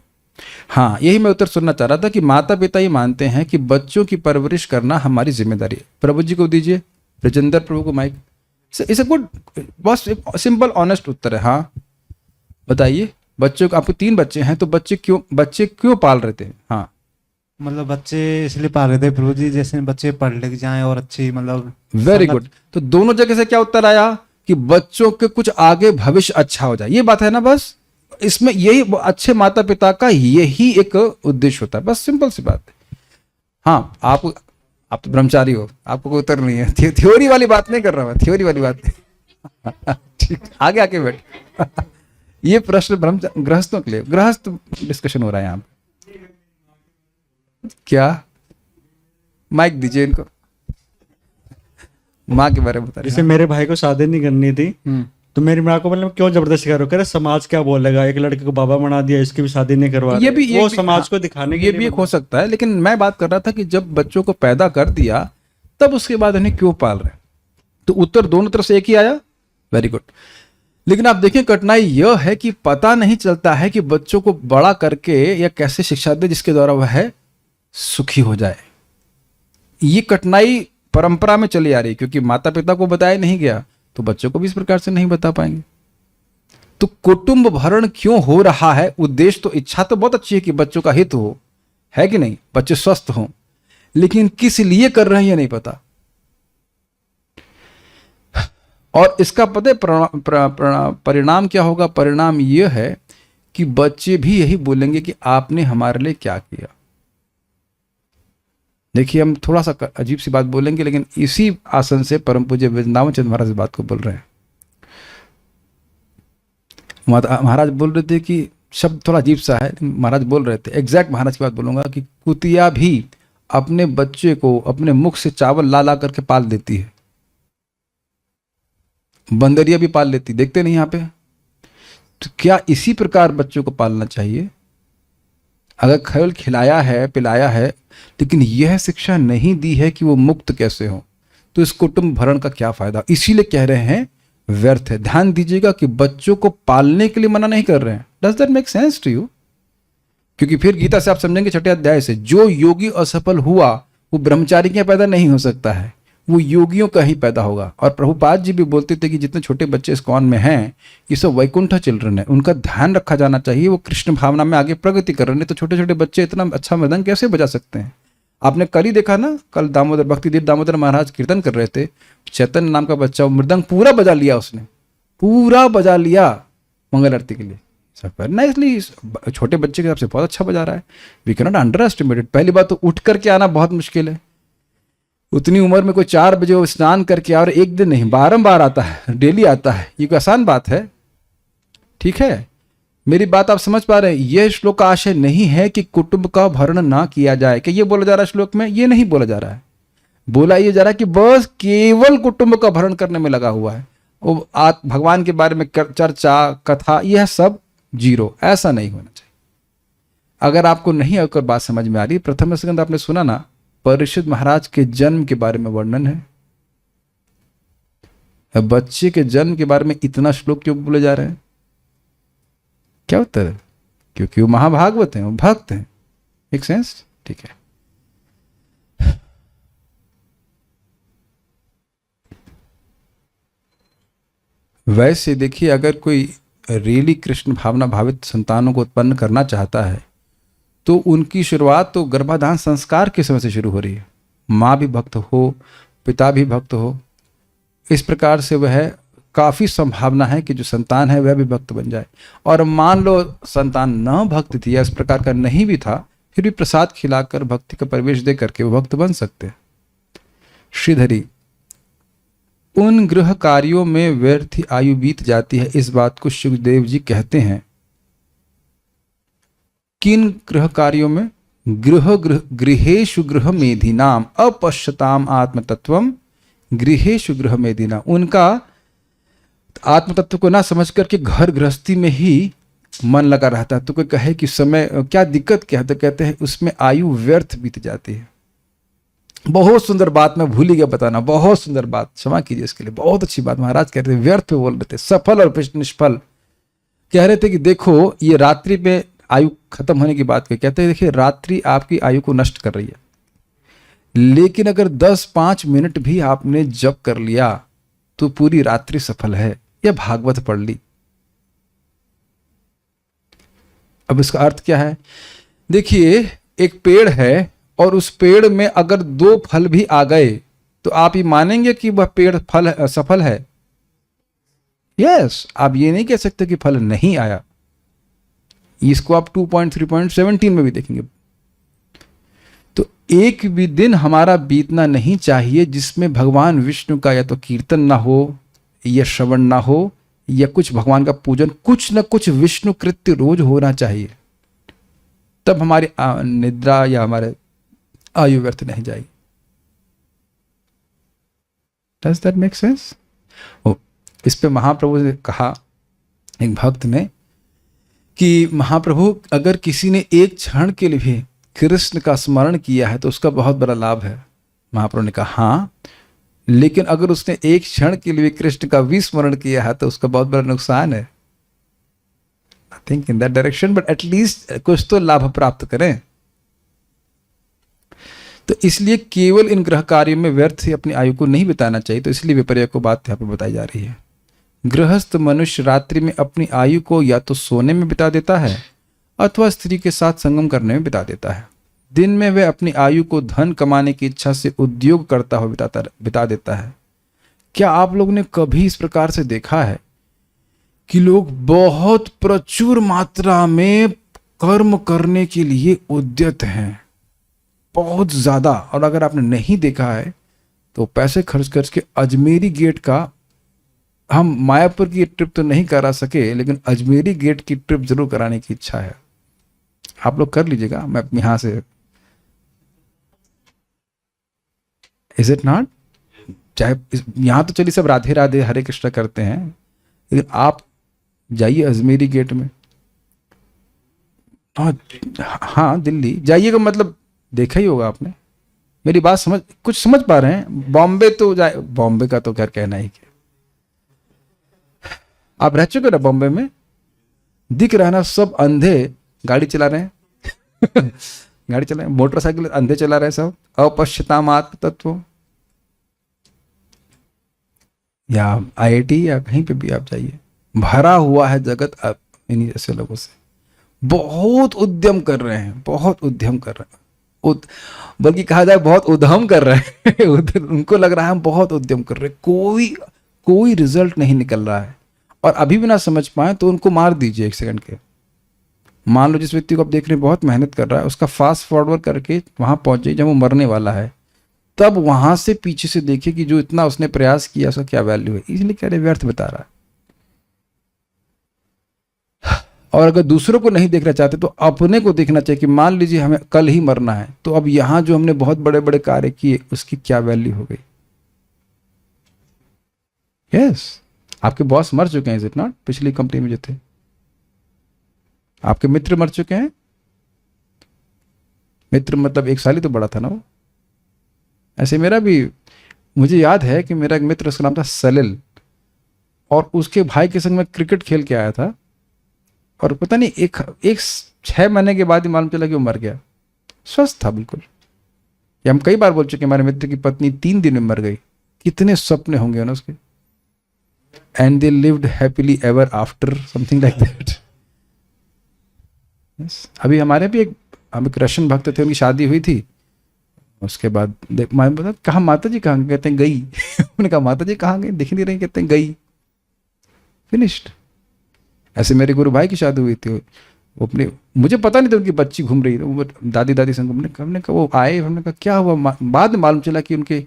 हाँ, यही मैं उत्तर सुनना चाह रहा था कि माता पिता ये मानते हैं कि बच्चों की परवरिश करना हमारी जिम्मेदारी है। प्रभु जी को दीजिए, ब्रजेंद्र प्रभु को माइक। इट्स अ गुड, बहुत सिंपल ऑनेस्ट उत्तर है। हाँ बताइए, बच्चों को, आपको 3 बच्चे हैं तो बच्चे क्यों पाल रहे थे। हाँ मतलब बच्चे इसलिए पाल रहे थे प्रभु जी, जैसे बच्चे पढ़ लिख जाएं और अच्छी मतलब वेरी गुड। तो दोनों जगह से क्या उत्तर आया कि बच्चों के कुछ आगे भविष्य अच्छा हो जाए, ये बात है ना। बस इसमें यही अच्छे माता पिता का यही एक उद्देश्य होता है, बस सिंपल सी बात है। हाँ, आप तो ब्रह्मचारी हो, आपको कोई उत्तर नहीं है। थ्योरी वाली बात नहीं कर रहा मैं, थ्योरी वाली बात नहीं। ठीक, आगे आके बैठ। ये प्रश्न गृहस्थों के लिए, गृहस्थ डिस्कशन हो रहा है यहाँ पे। क्या माइक दीजिए इनको, माँ के बारे में बता रहे जैसे मेरे भाई को शादी नहीं करनी थी, हैं। तो मेरी माँ को मतलब क्यों जबरदस्ती करो, कह रहे समाज क्या बोलेगा, एक लड़के को बाबा बना दिया, इसकी भी शादी नहीं करवा ये रहे। भी वो समाज को दिखाने के ये लिए भी एक हो सकता है, लेकिन मैं बात कर रहा था कि जब बच्चों को पैदा कर दिया तब उसके बाद उन्हें क्यों पाल रहे हैं। तो उत्तर दोनों तरफ से एक ही आया, वेरी गुड। लेकिन आप देखिए, कठिनाई यह है कि पता नहीं चलता है कि बच्चों को बड़ा करके या कैसे शिक्षा दे जिसके द्वारा वह सुखी हो जाए। ये कठिनाई परंपरा में चली आ रही, क्योंकि माता पिता को बताया नहीं गया तो बच्चों को भी इस प्रकार से नहीं बता पाएंगे। तो कुटुंब भरण क्यों हो रहा है, उद्देश्य तो, इच्छा तो बहुत अच्छी है कि बच्चों का हित हो, है कि नहीं, बच्चे स्वस्थ हों, लेकिन किस लिए कर रहे हैं ये नहीं पता। और इसका पता है परिणाम क्या होगा। परिणाम यह है कि बच्चे भी यही बोलेंगे कि आपने हमारे लिए क्या किया। देखिए, हम थोड़ा सा अजीब सी बात बोलेंगे, लेकिन इसी आसन से परम पूज्य वृंदावन चंद्र महाराज इस बात को बोल रहे हैं। महाराज बोल रहे थे कि शब्द थोड़ा अजीब सा है, महाराज बोल रहे थे, एग्जैक्ट महाराज की बात बोलूंगा, कि कुतिया भी अपने बच्चे को अपने मुख से चावल ला ला करके पाल देती है, बंदरिया भी पाल लेती, देखते नहीं यहाँ पे। तो क्या इसी प्रकार बच्चों को पालना चाहिए। अगर केवल खिलाया है, पिलाया है, लेकिन यह शिक्षा नहीं दी है कि वो मुक्त कैसे हो, तो इस कुटुंब भरण का क्या फायदा। इसीलिए कह रहे हैं व्यर्थ है। ध्यान दीजिएगा कि बच्चों को पालने के लिए मना नहीं कर रहे हैं। Does that make sense to you. क्योंकि फिर गीता से आप समझेंगे 6ठे अध्याय से, जो योगी असफल हुआ वो ब्रह्मचारी के पैदा नहीं हो सकता है, वो योगियों का ही पैदा होगा। और प्रभुपाद जी भी बोलते थे कि जितने छोटे बच्चे इस कौन में हैं, ये सब वैकुंठ चिल्ड्रन है, उनका ध्यान रखा जाना चाहिए। वो कृष्ण भावना में आगे प्रगति कर रहे हैं। तो छोटे छोटे बच्चे इतना अच्छा मृदंग कैसे बजा सकते हैं। आपने कल ही देखा ना, कल दामोदर भक्तिदेव दामोदर महाराज कीर्तन कर रहे थे, चैतन्य नाम का बच्चा, वो मृदंग पूरा बजा लिया, उसने पूरा बजा लिया मंगल आरती के लिए। सब नाइसली, छोटे बच्चे के हिसाब से बहुत अच्छा बजा रहा है। We can not underestimated. पहली बात तो उठ करके आना बहुत मुश्किल है। उतनी उम्र में कोई 4 बजे वो स्नान करके और एक दिन नहीं बारंबार आता है, डेली आता है, ये कोई आसान बात है। ठीक है, मेरी बात आप समझ पा रहे हैं। यह श्लोक का आशय नहीं है कि कुटुंब का भरण ना किया जाए, कि ये बोला जा रहा है श्लोक में, ये नहीं बोला जा रहा है। बोला ये जा रहा है कि बस केवल कुटुंब का भरण करने में लगा हुआ है, वो भगवान के बारे में चर्चा कथा यह सब जीरो, ऐसा नहीं होना चाहिए। अगर आपको नहीं अगर बात समझ में आ रही, प्रथम स्कंद आपने सुना ना, परीक्षित महाराज के जन्म के बारे में वर्णन है। बच्चे के जन्म के बारे में इतना श्लोक क्यों बोले जा रहे हैं, क्या उत्तर है? क्योंकि वो महाभागवत हैं, वो भक्त हैं। Make sense? ठीक है। वैसे देखिए, अगर कोई रियली कृष्ण भावना भावित संतानों को उत्पन्न करना चाहता है तो उनकी शुरुआत तो गर्भाधान संस्कार के समय से शुरू हो रही है। माँ भी भक्त हो, पिता भी भक्त हो, इस प्रकार से वह काफ़ी संभावना है कि जो संतान है वह भी भक्त बन जाए। और मान लो संतान न भक्त थी या इस प्रकार का नहीं भी था, फिर भी प्रसाद खिलाकर भक्ति का प्रवेश दे करके वो भक्त बन सकते हैं। श्रीधरी, उन गृह कार्यों में व्यर्थ आयु बीत जाती है, इस बात को सुखदेव जी कहते हैं। किन गृह कार्यों में? गृहेषु गृह मेधिनाम अपश्यताम आत्मतत्वम गृहेषु गृह मेधिना। उनका आत्म तत्व को ना समझ करके घर गृहस्थी में ही मन लगा रहता है। तो कोई कहे कि समय क्या दिक्कत क्या है, तो कहते हैं उसमें आयु व्यर्थ बीत जाती है। बहुत सुंदर बात, मैं भूल ही गया बताना, बहुत सुंदर बात, क्षमा कीजिए इसके लिए, बहुत अच्छी बात महाराज कहते थे, व्यर्थ पे बोल रहे थे, सफल और निष्फल। कह रहे थे कि देखो ये रात्रि पे आयु खत्म होने की बात कहते हैं, देखिए रात्रि आपकी आयु को नष्ट कर रही है, लेकिन अगर 10-5 मिनट भी आपने जप कर लिया तो पूरी रात्रि सफल है। यह भागवत पढ़ ली। अब इसका अर्थ क्या है? देखिए एक पेड़ है और उस पेड़ में अगर 2 फल भी आ गए तो आप ये मानेंगे कि वह पेड़ सफल है? यस, आप ये नहीं कह सकते कि फल नहीं आया। इसको आप 2.3.17 में भी देखेंगे। तो एक भी दिन हमारा बीतना नहीं चाहिए जिसमें भगवान विष्णु का या तो कीर्तन ना हो, या श्रवण ना हो, या कुछ भगवान का पूजन, कुछ न कुछ विष्णु कृत्य रोज होना चाहिए। तब हमारी निद्रा या हमारे आयु व्यर्थ नहीं जाएगी। Does that make sense? इस पे महाप्रभु ने कहा एक भक्त ने कि महाप्रभु अगर किसी ने एक क्षण के लिए भी कृष्ण का स्मरण किया है तो उसका बहुत बड़ा लाभ है। महाप्रभु ने कहा हाँ, लेकिन अगर उसने एक क्षण के लिए कृष्ण का विस्मरण किया है तो उसका बहुत बड़ा नुकसान है। I think in that direction, but at least कुछ तो लाभ प्राप्त करें। तो इसलिए केवल इन ग्रह कार्यों में व्यर्थ ही अपनी आयु को नहीं बिताना चाहिए। तो इसलिए विपर्य को बात यहाँ पर बताई जा रही है। गृहस्थ मनुष्य रात्रि में अपनी आयु को या तो सोने में बिता देता है अथवा स्त्री के साथ संगम करने में बिता देता है। दिन में वह अपनी आयु को धन कमाने की इच्छा से उद्योग करता हुआ बिता देता है। क्या आप लोग ने कभी इस प्रकार से देखा है कि लोग बहुत प्रचुर मात्रा में कर्म करने के लिए उद्यत हैं, बहुत ज्यादा? और अगर आपने नहीं देखा है तो पैसे खर्च करके अजमेरी गेट का, हम मायापुर की ट्रिप तो नहीं करा सके लेकिन अजमेरी गेट की ट्रिप जरूर कराने की इच्छा है। आप लोग कर लीजिएगा, मैं यहां से, इज इट नॉट? चाहे यहां तो चलिए सब राधे राधे हरे कृष्ण करते हैं, लेकिन आप जाइए अजमेरी गेट में। हाँ दिल्ली जाइएगा, मतलब देखा ही होगा आपने। मेरी बात कुछ समझ पा रहे हैं? बॉम्बे तो जाए, बॉम्बे का तो खैर कहना ही क्या, आप रह चुके ना बॉम्बे में, दिख रहा है ना, सब अंधे गाड़ी चला रहे हैं गाड़ी चला रहे हैं, मोटरसाइकिल अंधे चला रहे हैं सब, अपश्यताम आत्म तत्व। या आईआईटी या कहीं पे भी आप जाइए, भरा हुआ है जगत इन्हीं जैसे लोगों से। बहुत उद्यम कर रहे हैं, बहुत उद्यम कर रहे हैं, बल्कि कहा जाए बहुत उद्यम कर रहे हैं उनको लग रहा है हम बहुत उद्यम कर रहे हैं, कोई रिजल्ट नहीं निकल रहा है। और अभी भी ना समझ पाए तो उनको मार दीजिए 1 सेकंड के। मान लो जिस व्यक्ति को आप देख रहे हैं बहुत मेहनत कर रहा है, उसका फास्ट फॉरवर्ड करके वहां पहुंच जाइए जब वो मरने वाला है, तब वहां से पीछे से देखिए कि जो इतना उसने प्रयास किया उसका क्या वैल्यू है। इसलिए कह रहे व्यर्थ बता रहा है। और अगर दूसरों को नहीं देखना चाहते तो अपने को देखना चाहिए कि मान लीजिए हमें कल ही मरना है, तो अब यहां जो हमने बहुत बड़े बड़े कार्य किए उसकी क्या वैल्यू हो गई? यस, आपके बॉस मर चुके हैं, इज इट नॉट? पिछली कंपनी में जो थे आपके मित्र मर चुके हैं। मित्र मतलब 1 साल ही तो बड़ा था ना वो। ऐसे मेरा भी, मुझे याद है कि मेरा एक मित्र, उसका नाम था सलिल, और उसके भाई के संग में क्रिकेट खेल के आया था, और पता नहीं एक 6 महीने के बाद ही मालूम चला कि वो मर गया। स्वस्थ था बिल्कुल। ये हम कई बार बोल चुके हैं, हमारे मित्र की पत्नी 3 दिन में मर गई। कितने सपने होंगे ना उसके। And they lived happily ever after, something like that. अभी हमारे भी हम एक रशियन भक्त थे, उनकी शादी हुई थी। उसके बाद मैं बोला कहा माता जी कहाँ? कहते हैं गई उन्होंने कहा माता जी कहाँ गई, दिख नहीं रही? कहते हैं गई, फिनिश्ड। ऐसे मेरे गुरु भाई की शादी हुई थी, वो अपने, मुझे पता नहीं था उनकी बच्ची घूम रही थी, वो दादी संग। हमने कहा वो आए, हमने कहा क्या हुआ? बाद में मालूम चला कि उनके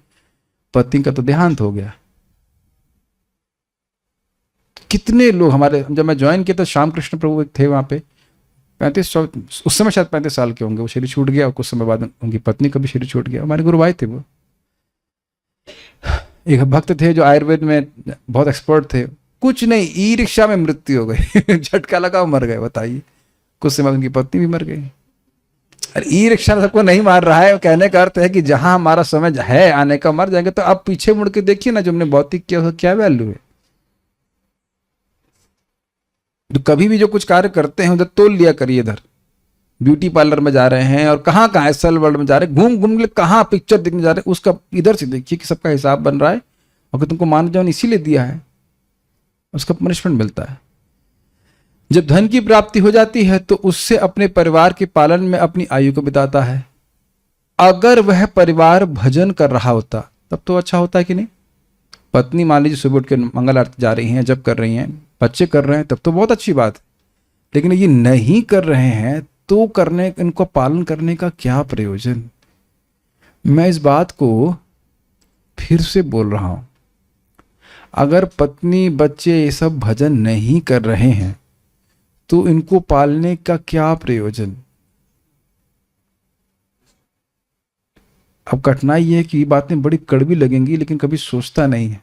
पत्नी का तो देहांत हो गया। कितने लोग हमारे, जब मैं ज्वाइन किया था श्याम कृष्ण प्रभु थे वहां पे, 35, उस समय शायद 35 साल के होंगे, वो शरीर छूट गया। और कुछ समय बाद उनकी पत्नी का भी शरीर छूट गया। हमारे गुरु भाई थे वो। एक भक्त थे जो आयुर्वेद में बहुत एक्सपर्ट थे, कुछ नहीं, ई रिक्शा में मृत्यु हो गई। झटका लगा, मर गए। बताइए, कुछ समय उनकी पत्नी भी मर गई। अरे ई रिक्शा सबको नहीं मार रहा है, कहने का अर्थ है कि जहां हमारा समय है आने का, मर जाएंगे। तो आप पीछे मुड़ के देखिए ना, जो हमने भौतिक किया उसका क्या वैल्यू है। तो कभी भी जो कुछ कार्य करते हैं उधर तोल लिया करिए। इधर ब्यूटी पार्लर में जा रहे हैं और कहाँ कहाँ एसल वर्ल्ड में जा रहे हैं, घूम घूम के कहाँ पिक्चर देखने जा रहे हैं, उसका इधर से देखिए कि सबका हिसाब बन रहा है। और कि तुमको मानव जीवन इसीलिए दिया है, उसका पनिशमेंट मिलता है। जब धन की प्राप्ति हो जाती है तो उससे अपने परिवार के पालन में अपनी आयु को बिताता है। अगर वह परिवार भजन कर रहा होता तब तो अच्छा होता है कि नहीं। पत्नी मान लीजिए सुबह उठ के मंगल आरती जा रही हैं, जब कर रही हैं, बच्चे कर रहे हैं, तब तो बहुत अच्छी बात है। लेकिन ये नहीं कर रहे हैं तो करने, इनको पालन करने का क्या प्रयोजन। मैं इस बात को फिर से बोल रहा हूं, अगर पत्नी बच्चे ये सब भजन नहीं कर रहे हैं तो इनको पालने का क्या प्रयोजन। अब कठिनाई ये है कि ये बातें बड़ी कड़वी लगेंगी, लेकिन कभी सोचता नहीं है।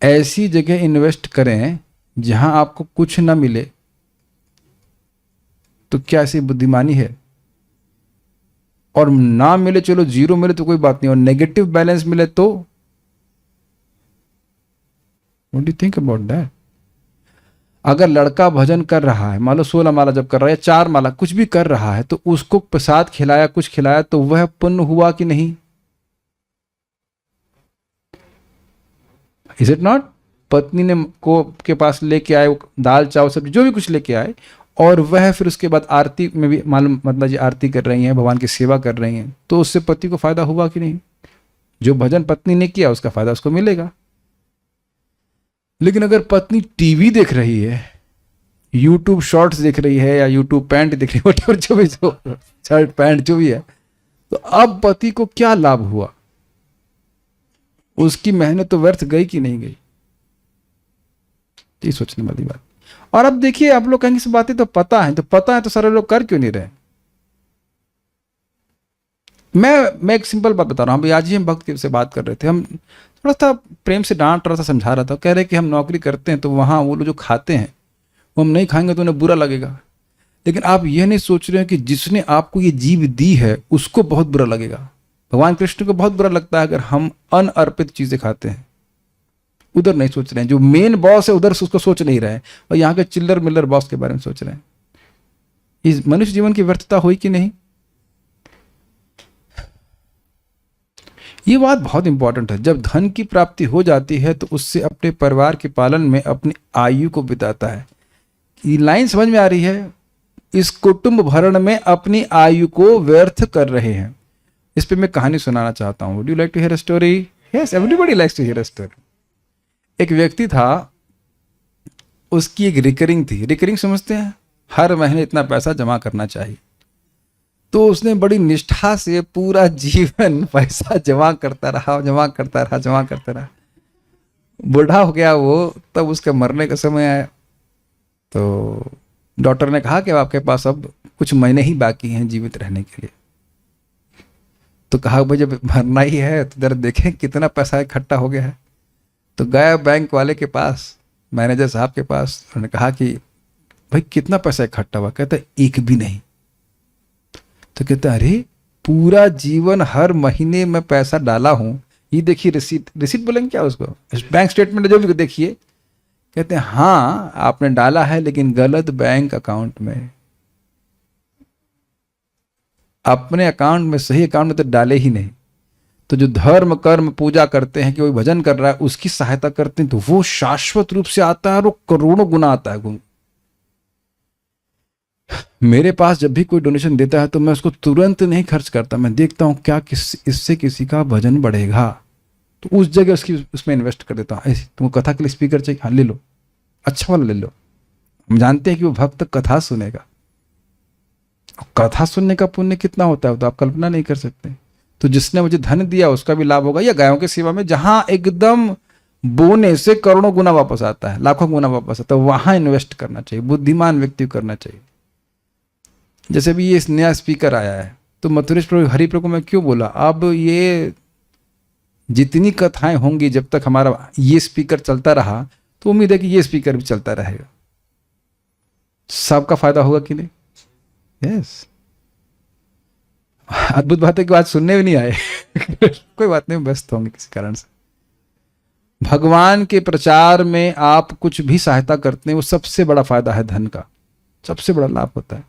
ऐसी जगह इन्वेस्ट करें जहां आपको कुछ ना मिले, तो क्या ऐसी बुद्धिमानी है। और ना मिले, चलो जीरो मिले तो कोई बात नहीं, और नेगेटिव बैलेंस मिले तो what do you think about that. अगर लड़का भजन कर रहा है, मान लो 16 माला जब कर रहा है, 4 माला कुछ भी कर रहा है, तो उसको प्रसाद खिलाया, कुछ खिलाया, तो वह पुण्य हुआ कि नहीं। Is it not. पत्नी ने को के पास लेके आए दाल चावल सब्जी जो भी कुछ लेके आए, और वह फिर उसके बाद आरती में भी मालूम, मतलब जी आरती कर रही हैं, भगवान की सेवा कर रही हैं, तो उससे पति को फायदा हुआ कि नहीं। जो भजन पत्नी ने किया उसका फायदा उसको मिलेगा। लेकिन अगर पत्नी टीवी देख रही है, यूट्यूब शॉर्ट्स देख रही है, या यूट्यूब पैंट देख रही है, जो भी, जो शर्ट पैंट जो भी है, तो अब पति को क्या लाभ हुआ। उसकी मेहनत तो व्यर्थ गई कि नहीं गई। ये सोचने वाली बात। और अब देखिए, आप लोग कहेंगे सब बातें तो पता है, तो सारे लोग कर क्यों नहीं रहे। मैं एक सिंपल बात बता रहा हूं। अभी आज ही हम भक्त से बात कर रहे थे, हम थोड़ा सा प्रेम से डांट रहा था, समझा रहा था। कह रहे कि हम नौकरी करते हैं तो वहां वो लोग जो खाते हैं वो हम नहीं खाएंगे तो उन्हें बुरा लगेगा। लेकिन आप यह नहीं सोच रहे हैं कि जिसने आपको ये जीव दी है उसको बहुत बुरा लगेगा। भगवान कृष्ण को बहुत बुरा लगता है अगर हम अनअर्पित चीजें खाते हैं। उधर नहीं सोच रहे हैं, जो मेन बॉस है उधर से उसको सोच नहीं रहे हैं, और यहाँ के चिल्लर मिल्लर बॉस के बारे में सोच रहे हैं। इस मनुष्य जीवन की व्यर्थता हुई कि नहीं। ये बात बहुत इंपॉर्टेंट है। जब धन की प्राप्ति हो जाती है तो उससे अपने परिवार के पालन में अपनी आयु को बिताता है। ये लाइन समझ में आ रही है। इस कुटुंब भरण में अपनी आयु को व्यर्थ कर रहे हैं। इस पे मैं कहानी सुनाना चाहता हूँ। Would you like to hear a story? Yes, everybody likes to hear a story. एक व्यक्ति था, उसकी एक रिकरिंग थी। रिकरिंग समझते हैं, हर महीने इतना पैसा जमा करना चाहिए। तो उसने बड़ी निष्ठा से पूरा जीवन पैसा जमा करता रहा। बूढ़ा हो गया वो, तब उसके मरने का समय आया। तो डॉक्टर ने कहा कि आपके पास अब कुछ महीने ही बाकी हैं जीवित रहने के लिए। तो कहा भाई जब मरना ही है तो जरा देखें कितना पैसा इकट्ठा हो गया है। तो गया बैंक वाले के पास, मैनेजर साहब के पास। उन्होंने कहा कि भाई कितना पैसा इकट्ठा हुआ। कहता एक भी नहीं। तो कहता अरे पूरा जीवन हर महीने में पैसा डाला हूं, ये देखिए रिसीट बोलेंगे क्या उसको, बैंक स्टेटमेंट जो भी देखिए। कहते हैं हाँ आपने डाला है लेकिन गलत बैंक अकाउंट में, अपने अकाउंट में, सही अकाउंट में तो डाले ही नहीं। तो जो धर्म कर्म पूजा करते हैं कि कोई भजन कर रहा है उसकी सहायता करते हैं तो वो शाश्वत रूप से आता है और वो करोड़ों गुना आता है। मेरे पास जब भी कोई डोनेशन देता है तो मैं उसको तुरंत नहीं खर्च करता, मैं देखता हूं क्या इससे किसी का भजन बढ़ेगा, तो उस जगह उसमें इन्वेस्ट कर देता हूं। तुमको कथा के लिए स्पीकर चाहिए, हाँ ले लो, अच्छा वाला ले लो। हम जानते हैं कि वो भक्त कथा सुनेगा। कथा सुनने का पुण्य कितना होता है तो आप कल्पना नहीं कर सकते। तो जिसने मुझे धन दिया उसका भी लाभ होगा। या गायों की सेवा में जहां एकदम बोने से करोड़ों गुना वापस आता है, लाखों गुना वापस आता है, वहां इन्वेस्ट करना चाहिए, बुद्धिमान व्यक्ति को करना चाहिए। जैसे भी ये नया स्पीकर आया है तो मथुरेश प्रभु हरिप्रभु को मैं क्यों बोला, अब ये जितनी कथाएं होंगी, जब तक हमारा ये स्पीकर चलता रहा तो उम्मीद है कि ये स्पीकर भी चलता रहेगा। सबका फायदा होगा कि नहीं? यस। अद्भुत बात है कि आज सुनने भी नहीं आए। कोई बात नहीं, व्यस्त होंगे किसी कारण से। भगवान के प्रचार में आप कुछ भी सहायता करते हैं, वो सबसे बड़ा फायदा है, धन का सबसे बड़ा लाभ होता है।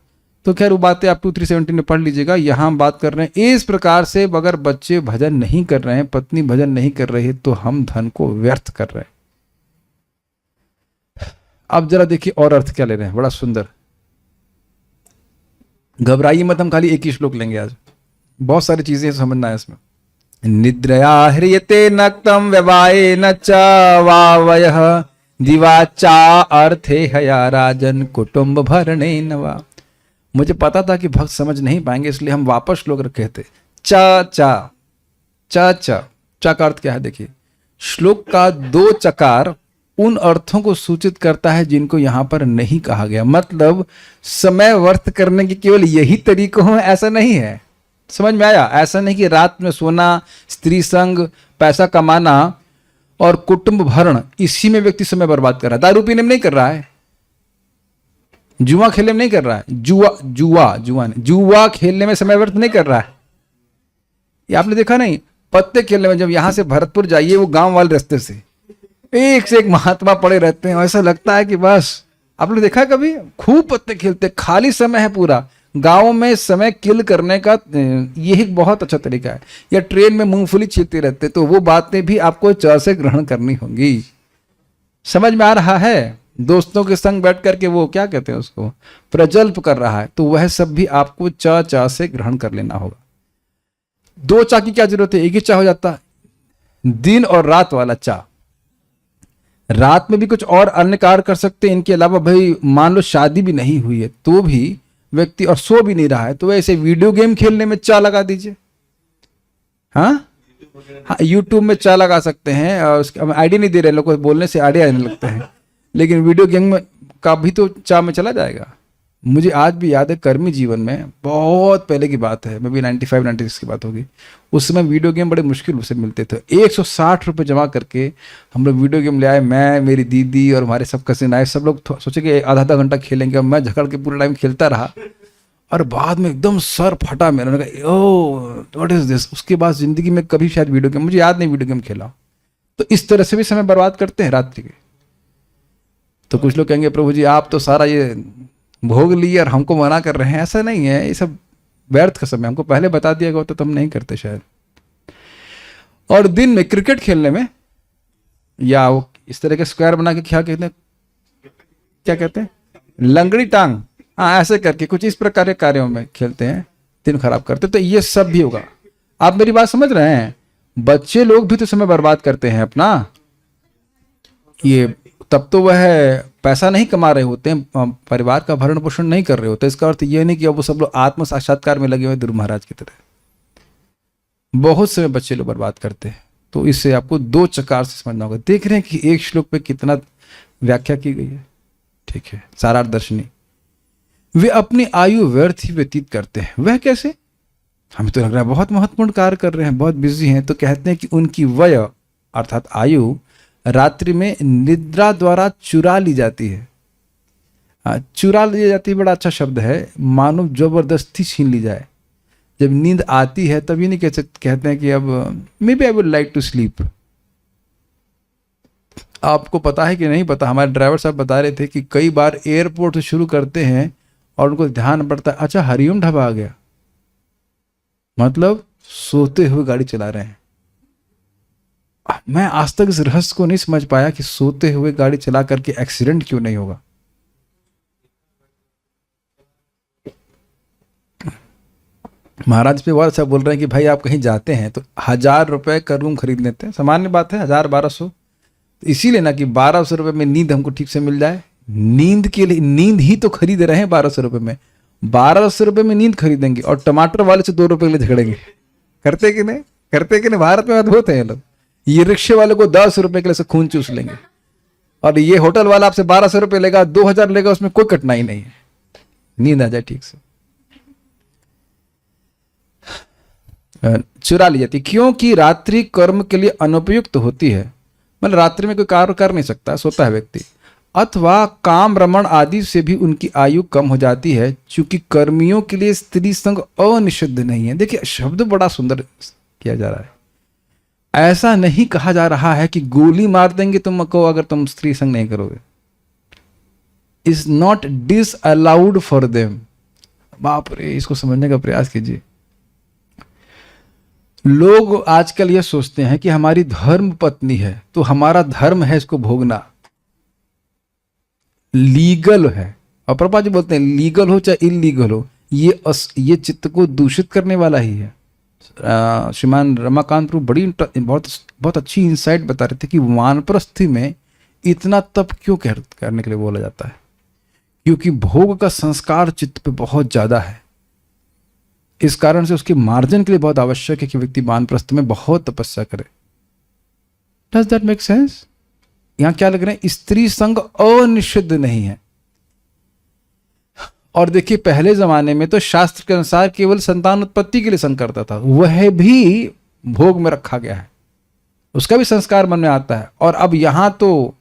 तो खैर वो बातें आप 2317 में पढ़ लीजिएगा। यहाँ हम बात कर रहे हैं इस प्रकार से, अगर बच्चे भजन नहीं कर रहे हैं, पत्नी भजन नहीं कर रही है, तो हम धन को व्यर्थ कर रहे हैं। अब जरा देखिए और अर्थ क्या ले रहे हैं, बड़ा सुंदर। घबराइए मत, हम खाली एक ही श्लोक लेंगे आज, बहुत सारी चीजें समझना है इसमें। निद्रया ह्रियते नक्तम व्यवाये न च वावयः दिवाचा अर्थे हया राजन कुटुंब भरणे नवा। मुझे पता था कि भक्त समझ नहीं पाएंगे, इसलिए हम वापस श्लोक रखे थे। चा चा चा चा चा का अर्थ क्या है? देखिए, श्लोक का 2 चकार उन अर्थों को सूचित करता है जिनको यहां पर नहीं कहा गया। मतलब समय व्यर्थ करने के केवल यही तरीके हैं ऐसा नहीं है। समझ में आया? ऐसा नहीं कि रात में सोना, स्त्री संग, पैसा कमाना और कुटुंब भरण, इसी में व्यक्ति समय बर्बाद कर रहा है। दारू पीने में नहीं कर रहा है, जुआ खेलने में नहीं कर रहा है, जुआ खेलने में समय व्यर्थ नहीं कर रहा है। ये आपने देखा नहीं? पत्ते खेलने में, जब यहां से भरतपुर जाइए, वो गांव वाले रास्ते से एक से एक महात्मा पड़े रहते हैं, ऐसा लगता है कि बस, आपने देखा कभी? खूब पत्ते खेलते, खाली समय है पूरा। गांव में समय किल करने का यही बहुत अच्छा तरीका है। या ट्रेन में मूंगफली छीलते रहते, तो वो बातें भी आपको च से ग्रहण करनी होंगी। समझ में आ रहा है? दोस्तों के संग बैठ करके वो क्या कहते हैं उसको, प्रजल्प कर रहा है, तो वह सब भी आपको च से ग्रहण कर लेना होगा। 2 चा की क्या जरूरत है? एक ही चा हो जाता, दिन और रात वाला चा। रात में भी कुछ और अन्य कार्य कर सकते हैं इनके अलावा। भाई मान लो शादी भी नहीं हुई है तो भी व्यक्ति, और सो भी नहीं रहा है, तो वैसे वीडियो गेम खेलने में चा लगा दीजिए। हाँ, यूट्यूब में चा लगा सकते हैं। और उसका आईडी नहीं दे रहे, लोग को बोलने से आईडिया आने लगते हैं, लेकिन वीडियो गेम में का भी तो चा में चला जाएगा। मुझे आज भी याद है, कर्मी जीवन में बहुत पहले की बात है, मैं भी 95-96 की बात होगी। उस समय वीडियो गेम बड़े मुश्किल से मिलते थे। 160 रुपये जमा करके हम लोग वीडियो गेम ले आए, मैं, मेरी दीदी और हमारे सब कजिन आए। सब लोग सोचे कि आधा घंटा खेलेंगे, और मैं झकड़ के पूरे टाइम खेलता रहा, और बाद में एकदम सर फटा मेरा। मैंने कहा ओह व्हाट इज दिस। उसके बाद जिंदगी में कभी शायद वीडियो गेम, मुझे याद नहीं वीडियो गेम खेला। तो इस तरह से भी समय बर्बाद करते हैं रात्रि के। तो कुछ लोग कहेंगे प्रभु जी आप तो सारा ये भोग लिए और हमको मना कर रहे हैं। ऐसा नहीं है, ये सब व्यर्थ का समय, हमको पहले बता दिया गया तो हम नहीं करते शायद। और दिन में क्रिकेट खेलने में, या वो इस तरह के स्क्वायर बना के क्या कहते हैं, क्या कहते हैं, लंगड़ी टांग, हाँ ऐसे करके कुछ इस प्रकार के कार्यों में खेलते हैं, दिन खराब करते। तो ये सब भी होगा। आप मेरी बात समझ रहे हैं? बच्चे लोग भी तो समय बर्बाद करते हैं अपना। ये तब तो वह पैसा नहीं कमा रहे होते हैं, परिवार का भरण पोषण नहीं कर रहे होते। इसका अर्थ यह नहीं कि अब वो सब लोग आत्म साक्षात्कार में लगे हुए ध्रुव महाराज की तरह। बहुत समय बच्चे लोग बर्बाद करते हैं। तो इससे आपको 2 चकार से समझना होगा। देख रहे हैं कि एक श्लोक पे कितना व्याख्या की गई है। ठीक है, सारार्थ दर्शनी। वे अपनी आयु व्यर्थ ही व्यतीत करते हैं। वह कैसे? हमें तो लग रहा है बहुत महत्वपूर्ण कार्य कर रहे हैं, बहुत बिजी हैं। तो कहते हैं कि उनकी वय अर्थात आयु रात्रि में निद्रा द्वारा चुरा ली जाती है। चुरा ली जाती है बड़ा अच्छा शब्द है, मानो जबरदस्ती छीन ली जाए। जब नींद आती है तब ये नहीं कहते हैं कि अब maybe I would like to sleep. आपको पता है कि नहीं पता, हमारे ड्राइवर साहब बता रहे थे कि कई बार एयरपोर्ट से शुरू करते हैं और उनको ध्यान पड़ता है अच्छा हरिओम ढाबा आ गया, मतलब सोते हुए गाड़ी चला रहे हैं। मैं आज तक इस रहस्य को नहीं समझ पाया कि सोते हुए गाड़ी चला करके एक्सीडेंट क्यों नहीं होगा। महाराज पे बहुत अच्छा बोल रहे हैं कि भाई आप कहीं जाते हैं तो 1000 रुपए का रूम खरीद लेते हैं, सामान्य बात है, 1000-1200। तो इसीलिए ना कि 1200 रुपए में नींद हमको ठीक से मिल जाए। नींद के लिए नींद ही तो खरीद रहे हैं 1200 रुपए में। 1200 रुपए में नींद खरीदेंगे और टमाटर वाले से 2 रुपए के लिए झगड़ेंगे। करते कि नहीं? करते कि नहीं? भारत में अद्भुत है ये लोग। ये रिक्शे वाले को 10 रुपए के लिए से खून चूस लेंगे, और ये होटल वाला आपसे 1200 रुपए लेगा, 2000 लेगा, उसमें कोई कठिनाई नहीं है, नींद आ जाए ठीक से। चुरा ली जाती है, क्योंकि रात्रि कर्म के लिए अनुपयुक्त होती है। मतलब रात्रि में कोई कार्य कर नहीं सकता, सोता है व्यक्ति, अथवा काम रमण आदि से भी उनकी आयु कम हो जाती है, चूंकि कर्मियों के लिए स्त्री संग अनिषिद्ध नहीं है। देखिए शब्द बड़ा सुंदर किया जा रहा है। ऐसा नहीं कहा जा रहा है कि गोली मार देंगे तुमको अगर तुम स्त्री संग नहीं करोगे। Is not disallowed for them. बाप रे, इसको समझने का प्रयास कीजिए। लोग आजकल ये सोचते हैं कि हमारी धर्म पत्नी है तो हमारा धर्म है इसको भोगना, लीगल है। और प्रभुपाद जी बोलते हैं लीगल हो चाहे इलीगल हो, ये चित्त को दूषित करने वाला ही है। श्रीमान रमाकांत प्रभु बहुत अच्छी इंसाइट बता रहे थे कि वानप्रस्थी में इतना तप क्यों करने के लिए बोला जाता है, क्योंकि भोग का संस्कार चित्त पे बहुत ज्यादा है। इस कारण से उसके मार्जन के लिए बहुत आवश्यक है कि व्यक्ति वानप्रस्थ में बहुत तपस्या करे। Does that make sense? यहां क्या लग रहे हैं, स्त्री संग अनिषिद्ध नहीं है। और देखिए पहले जमाने में तो शास्त्र के अनुसार केवल संतान उत्पत्ति के लिए संग करता था, वह भी भोग में रखा गया है, उसका भी संस्कार मन में आता है। और अब यहां तो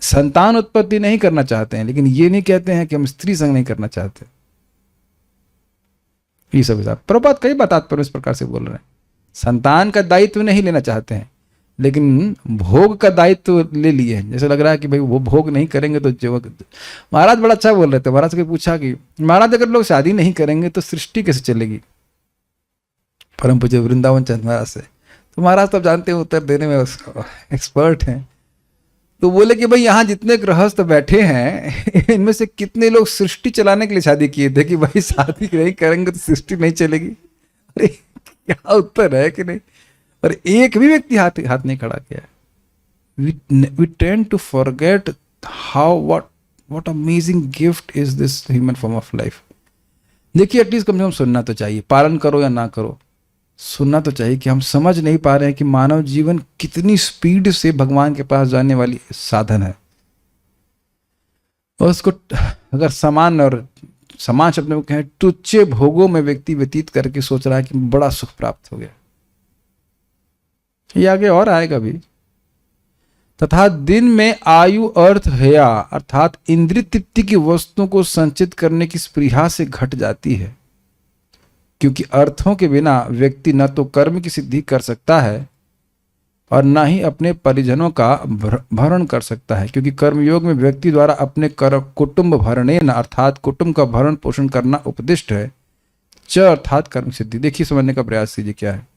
संतान उत्पत्ति नहीं करना चाहते हैं, लेकिन ये नहीं कहते हैं कि हम स्त्री संग नहीं करना चाहते। ये सब हिसाब प्रभुपाद कई बात पर इस प्रकार से बोल रहे हैं। संतान का दायित्व नहीं लेना चाहते हैं, लेकिन भोग का दायित्व ले लिए हैं। जैसे लग रहा है कि भाई वो भोग नहीं करेंगे तो जो महाराज बड़ा अच्छा बोल रहे थे। महाराज को पूछा कि महाराज अगर लोग शादी नहीं करेंगे तो सृष्टि कैसे चलेगी, परम पूज्य वृंदावन चंद महाराज से। तो महाराज तो आप जानते हैं उत्तर देने में एक्सपर्ट हैं। तो बोले कि भाई यहाँ जितने गृहस्थ बैठे हैं इनमें से कितने लोग सृष्टि चलाने के लिए शादी किए थे कि भाई शादी नहीं करेंगे तो सृष्टि नहीं चलेगी। अरे क्या उत्तर है कि नहीं। और एक भी व्यक्ति हाथ नहीं खड़ा किया है। We tend to forget how what amazing gift is this human form of life. देखिए एटलीस्ट कम से कम सुनना तो चाहिए, पालन करो या ना करो, सुनना तो चाहिए कि हम समझ नहीं पा रहे हैं कि मानव जीवन कितनी स्पीड से भगवान के पास जाने वाली साधन है। और उसको अगर समान शब्द में कहें, तुच्छ भोगों में व्यक्ति व्यतीत करके सोच रहा है कि बड़ा सुख प्राप्त हो गया। ये आगे और आएगा भी। तथा दिन में आयु अर्थ हेया अर्थात इंद्रिय तृप्ति की वस्तुओं को संचित करने की स्पृहा से घट जाती है, क्योंकि अर्थों के बिना व्यक्ति न तो कर्म की सिद्धि कर सकता है और न ही अपने परिजनों का भरण कर सकता है, क्योंकि कर्मयोग में व्यक्ति द्वारा अपने कुटुंब भरणेन अर्थात कुटुंब का भरण पोषण करना उपदिष्ट है। च अर्थात कर्म सिद्धि। देखिए समझने का प्रयास कीजिए क्या है।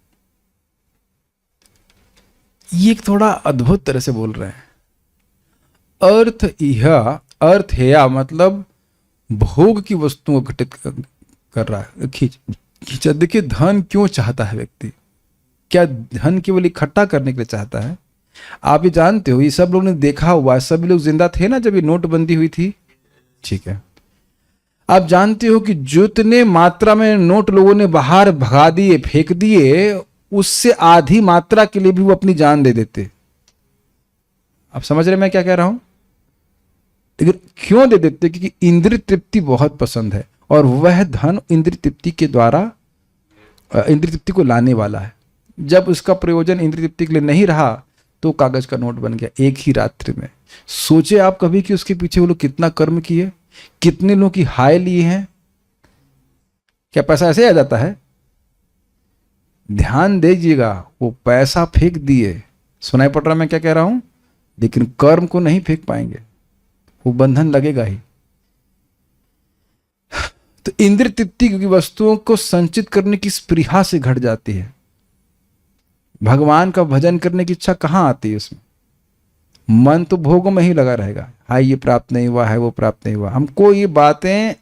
ये एक थोड़ा अद्भुत तरह से बोल रहे हैं। अर्थ हेया मतलब भोग की वस्तुओं को घटित कर रहा है, खींचा। देखिए धन क्यों चाहता है व्यक्ति, क्या धन केवल इकट्ठा करने के लिए चाहता है? आप ये जानते हो, ये सब लोग ने देखा हुआ है, सभी लोग जिंदा थे ना जब ये नोटबंदी हुई थी, ठीक है। आप जानते हो कि जितने मात्रा में नोट लोगों ने बाहर भगा दिए, फेंक दिए, उससे आधी मात्रा के लिए भी वो अपनी जान दे देते। आप समझ रहे मैं क्या कह रहा हूं? लेकिन क्यों दे देते? क्योंकि इंद्रिय तृप्ति बहुत पसंद है और वह धन इंद्रिय तृप्ति के द्वारा इंद्रिय तृप्ति को लाने वाला है। जब उसका प्रयोजन इंद्रिय तृप्ति के लिए नहीं रहा तो कागज का नोट बन गया एक ही रात्रि में। सोचे आप कभी कि उसके पीछे वो लोग कितना कर्म किए, कितने लोगों की हाय लिए हैं। क्या पैसा ऐसे आ जाता है? ध्यान दीजिएगा, वो पैसा फेंक दिए, सुनाई पड़ रहा मैं क्या कह रहा हूं, लेकिन कर्म को नहीं फेंक पाएंगे, वो बंधन लगेगा ही। तो इंद्रिय तृप्ति की वस्तुओं को संचित करने की स्पृहा से घट जाती है। भगवान का भजन करने की इच्छा कहां आती है उसमें? मन तो भोगों में ही लगा रहेगा। हाय ये प्राप्त नहीं हुआ है, वो प्राप्त नहीं हुआ। हमको ये बातें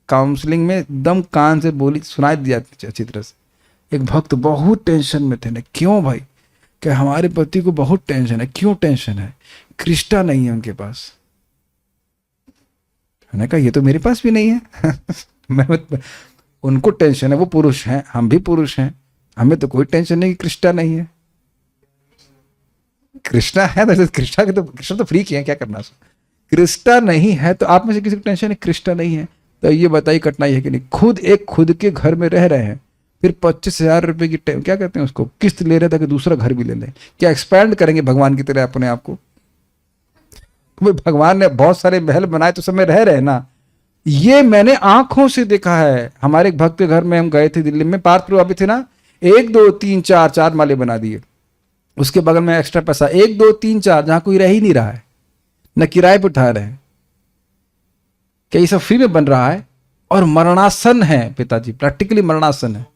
काउंसलिंग में एकदम कान से बोली सुनाई दी जाती अच्छी तरह से। एक भक्त बहुत टेंशन में थे ना, क्यों भाई? क्या हमारे पति को बहुत टेंशन है। क्यों टेंशन है? कृष्णा नहीं है उनके पास। मैंने कहा ये तो मेरे पास भी नहीं है। उनको टेंशन है, वो पुरुष हैं, हम भी पुरुष हैं, हमें तो कोई टेंशन नहीं कि कृष्णा नहीं है। कृष्णा है तो कृष्णा तो फ्री किए हैं, क्या करना। कृष्णा नहीं है तो आप में से किसी को टेंशन है? कृष्णा नहीं है तो ये बताइए कठिनाई है कि नहीं? खुद के घर में रह रहे हैं, फिर 25,000 रुपए की क्या कहते हैं उसको, किस्त ले रहे थे कि दूसरा घर भी ले लें। क्या एक्सपैंड करेंगे भगवान की तरह अपने आप को? भाई भगवान ने बहुत सारे महल बनाए तो सब में रह रहे ना। ये मैंने आंखों से देखा है। हमारे एक भक्त के घर में हम गए थे दिल्ली में, पार्थ अभी थे ना, 1 2 3 4 4 माले बना दिए। उसके बगल में एक्स्ट्रा पैसा 1 2 3 4, जहां कोई रह ही नहीं रहा है, न किराए पर उठा रहे हैं। क्या ये सब फ्री में बन रहा है? और मरणासन है पिताजी, प्रैक्टिकली मरणासन है।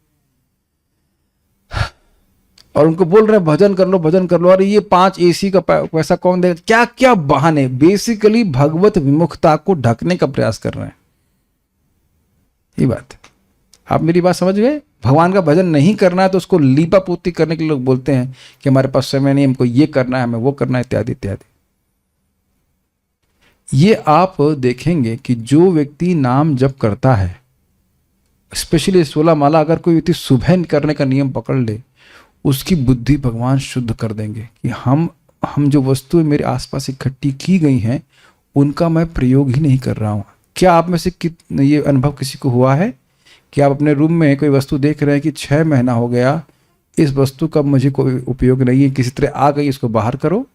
और उनको बोल रहे हैं भजन कर लो भजन कर लो, और ये 5 AC का पैसा कौन देगा? क्या क्या बहाने, बेसिकली भगवत विमुखता को ढकने का प्रयास कर रहे हैं। ये बात है। आप मेरी बात समझ गए? भगवान का भजन नहीं करना है तो उसको लीपा पोती करने के लिए लोग बोलते हैं कि हमारे पास समय नहीं, हमको ये करना है, हमें वो करना है, इत्यादि इत्यादि। ये आप देखेंगे कि जो व्यक्ति नाम जप करता है, स्पेशली 16 माला अगर कोई व्यक्ति सुबह करने का नियम पकड़ ले, उसकी बुद्धि भगवान शुद्ध कर देंगे कि हम जो वस्तुएं मेरे आसपास इकट्ठी की गई हैं उनका मैं प्रयोग ही नहीं कर रहा हूँ। क्या आप में से ये अनुभव किसी को हुआ है कि आप अपने रूम में कोई वस्तु देख रहे हैं कि 6 महीना हो गया, इस वस्तु का मुझे कोई उपयोग नहीं है, किसी तरह आ गई, इसको बाहर करो?